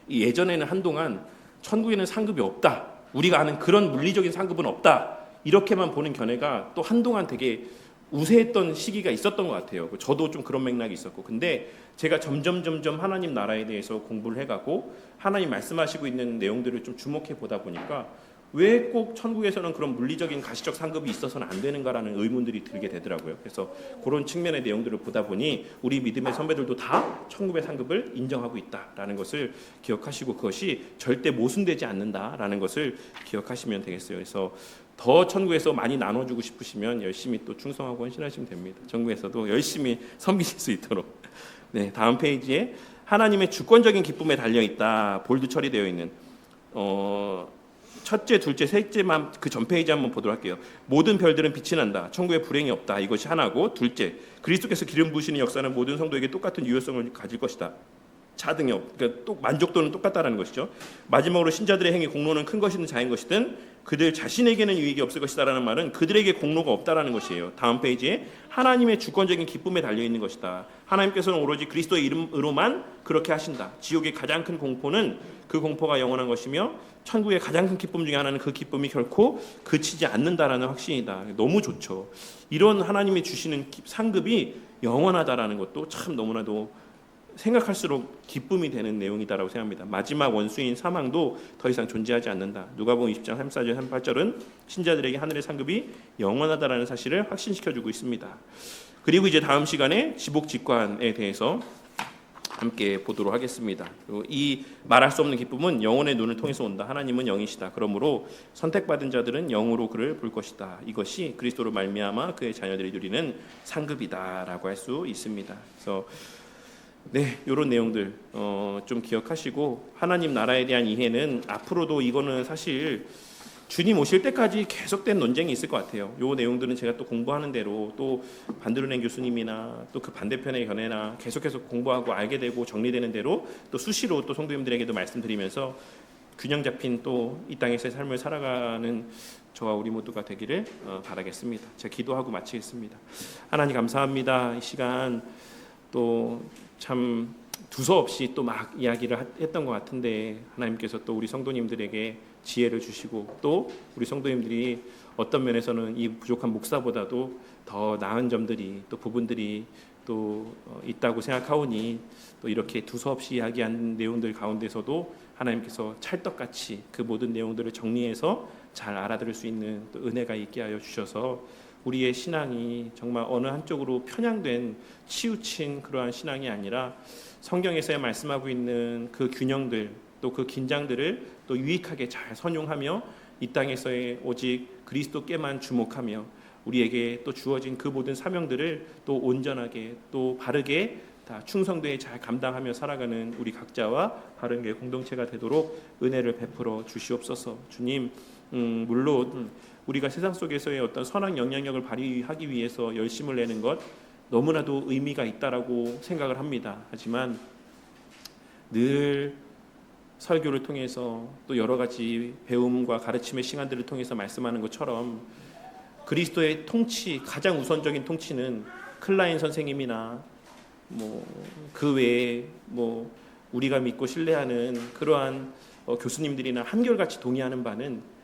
예전에는 한동안 천국에는 상급이 없다, 우리가 아는 그런 물리적인 상급은 없다, 이렇게만 보는 견해가 또 한동안 되게 우세했던 시기가 있었던 것 같아요. 저도 좀 그런 맥락이 있었고, 근데 제가 점점 하나님 나라에 대해서 공부를 해가고 하나님 말씀하시고 있는 내용들을 좀 주목해 보다 보니까 왜 꼭 천국에서는 그런 물리적인 가시적 상급이 있어서는 안 되는가라는 의문들이 들게 되더라고요. 그래서 그런 측면의 내용들을 보다 보니 우리 믿음의 선배들도 다 천국의 상급을 인정하고 있다라는 것을 기억하시고 그것이 절대 모순되지 않는다라는 것을 기억하시면 되겠어요. 그래서 더 천국에서 많이 나눠주고 싶으시면 열심히 또 충성하고 헌신하시면 됩니다. 천국에서도 열심히 섬기실 수 있도록. 네, 다음 페이지에 하나님의 주권적인 기쁨에 달려 있다, 볼드 처리되어 있는 첫째, 둘째, 셋째만 그 전 페이지 한번 보도록 할게요. 모든 별들은 빛이 난다. 천국에 불행이 없다. 이것이 하나고, 둘째, 그리스도께서 기름 부으시는 역사는 모든 성도에게 똑같은 유효성을 가질 것이다. 차등이 그러니까 또 만족도는 똑같다라는 것이죠. 마지막으로 신자들의 행위 공로는 큰 것이든 작은 것이든 그들 자신에게는 유익이 없을 것이다라는 말은 그들에게 공로가 없다라는 것이에요. 다음 페이지에 하나님의 주권적인 기쁨에 달려 있는 것이다. 하나님께서는 오로지 그리스도의 이름으로만 그렇게 하신다. 지옥의 가장 큰 공포는 그 공포가 영원한 것이며 천국의 가장 큰 기쁨 중에 하나는 그 기쁨이 결코 그치지 않는다라는 확신이다. 너무 좋죠. 이런 하나님이 주시는 상급이 영원하다라는 것도 참 너무나도 생각할수록 기쁨이 되는 내용이다라고 생각합니다. 마지막 원수인 사망도 더 이상 존재하지 않는다. 누가복음 20장 34절 38절은 신자들에게 하늘의 상급이 영원하다라는 사실을 확신시켜주고 있습니다. 그리고 이제 다음 시간에 지복직관에 대해서 함께 보도록 하겠습니다. 이 말할 수 없는 기쁨은 영혼의 눈을 통해서 온다. 하나님은 영이시다. 그러므로 선택받은 자들은 영으로 그를 볼 것이다. 이것이 그리스도로 말미암아 그의 자녀들이 누리는 상급이다라고 할 수 있습니다. 그래서 네, 이런 내용들 좀 기억하시고 하나님 나라에 대한 이해는 앞으로도 이거는 사실 주님 오실 때까지 계속된 논쟁이 있을 것 같아요. 이 내용들은 제가 또 공부하는 대로 또 반드르넨 교수님이나 또 그 반대편의 견해나 계속해서 공부하고 알게 되고 정리되는 대로 또 수시로 또 성도님들에게도 말씀드리면서 균형 잡힌 또 이 땅에서의 삶을 살아가는 저와 우리 모두가 되기를 바라겠습니다. 제가 기도하고 마치겠습니다. 하나님 감사합니다. 이 시간 또 참 두서없이 또 막 이야기를 했던 것 같은데 하나님께서 또 우리 성도님들에게 지혜를 주시고 또 우리 성도님들이 어떤 면에서는 이 부족한 목사보다도 더 나은 점들이 또 부분들이 또 있다고 생각하오니 또 이렇게 두서없이 이야기한 내용들 가운데서도 하나님께서 찰떡같이 그 모든 내용들을 정리해서 잘 알아들을 수 있는 또 은혜가 있게 하여 주셔서 우리의 신앙이 정말 어느 한쪽으로 편향된 치우친 그러한 신앙이 아니라 성경에서 말씀하고 있는 그 균형들 또 그 긴장들을 또 유익하게 잘 선용하며 이 땅에서의 오직 그리스도께만 주목하며 우리에게 또 주어진 그 모든 사명들을 또 온전하게 또 바르게 다 충성되게 잘 감당하며 살아가는 우리 각자와 바른 게 공동체가 되도록 은혜를 베풀어 주시옵소서. 주님, 물론 우리가 세상 속에서의 어떤 선한 영향력을 발휘하기 위해서 열심을 내는 것 너무나도 의미가 있다라고 생각을 합니다. 하지만 늘 설교를 통해서 또 여러 가지 배움과 가르침의 시간들을 통해서 말씀하는 것처럼 그리스도의 통치, 가장 우선적인 통치는 클라인 선생님이나 그 외에 우리가 믿고 신뢰하는 그러한 교수님들이나 한결같이 동의하는 바는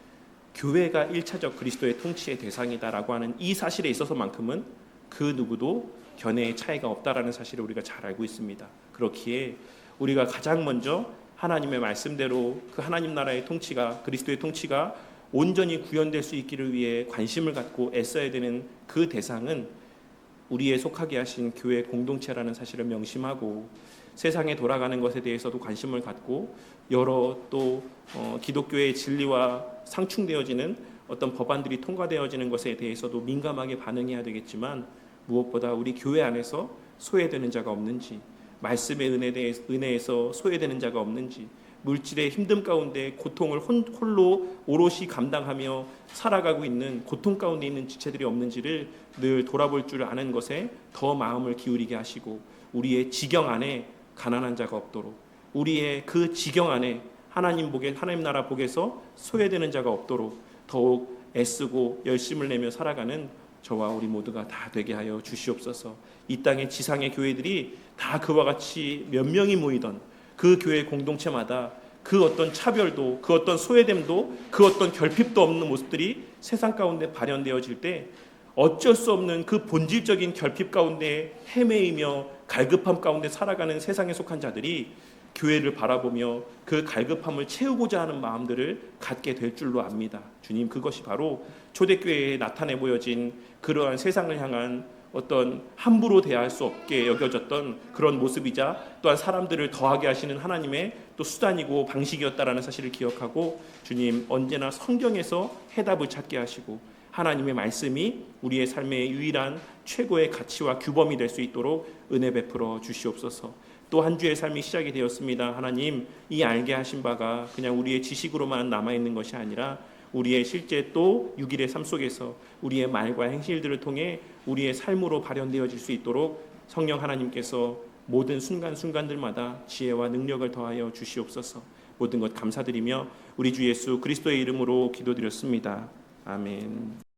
교회가 1차적 그리스도의 통치의 대상이다라고 하는 이 사실에 있어서만큼은 그 누구도 견해의 차이가 없다라는 사실을 우리가 잘 알고 있습니다. 그렇기에 우리가 가장 먼저 하나님의 말씀대로 그 하나님 나라의 통치가 그리스도의 통치가 온전히 구현될 수 있기를 위해 관심을 갖고 애써야 되는 그 대상은 우리에 속하게 하신 교회 공동체라는 사실을 명심하고 세상에 돌아가는 것에 대해서도 관심을 갖고 여러 또 기독교의 진리와 상충되어지는 어떤 법안들이 통과되어지는 것에 대해서도 민감하게 반응해야 되겠지만 무엇보다 우리 교회 안에서 소외되는 자가 없는지 말씀의 은혜에서 소외되는 자가 없는지 물질의 힘듦 가운데 고통을 홀로 오롯이 감당하며 살아가고 있는 고통 가운데 있는 지체들이 없는지를 늘 돌아볼 줄 아는 것에 더 마음을 기울이게 하시고 우리의 지경 안에 가난한 자가 없도록 우리의 그 지경 안에 하나님 나라 복에서 소외되는 자가 없도록 더욱 애쓰고 열심을 내며 살아가는 저와 우리 모두가 다 되게 하여 주시옵소서. 이 땅의 지상의 교회들이 다 그와 같이 몇 명이 모이던 그 교회 공동체마다 그 어떤 차별도 그 어떤 소외됨도 그 어떤 결핍도 없는 모습들이 세상 가운데 발현되어질 때 어쩔 수 없는 그 본질적인 결핍 가운데 헤매이며 갈급함 가운데 살아가는 세상에 속한 자들이 교회를 바라보며 그 갈급함을 채우고자 하는 마음들을 갖게 될 줄로 압니다. 주님, 그것이 바로 초대교회에 나타내 보여진 그러한 세상을 향한 어떤 함부로 대할 수 없게 여겨졌던 그런 모습이자 또한 사람들을 더하게 하시는 하나님의 또 수단이고 방식이었다라는 사실을 기억하고 주님, 언제나 성경에서 해답을 찾게 하시고 하나님의 말씀이 우리의 삶의 유일한 최고의 가치와 규범이 될 수 있도록 은혜 베풀어 주시옵소서. 또 한 주의 삶이 시작이 되었습니다. 하나님, 이 알게 하신 바가 그냥 우리의 지식으로만 남아있는 것이 아니라 우리의 실제 또 6일의 삶 속에서 우리의 말과 행실들을 통해 우리의 삶으로 발현되어질 수 있도록 성령 하나님께서 모든 순간순간들마다 지혜와 능력을 더하여 주시옵소서. 모든 것 감사드리며 우리 주 예수 그리스도의 이름으로 기도드렸습니다. 아멘.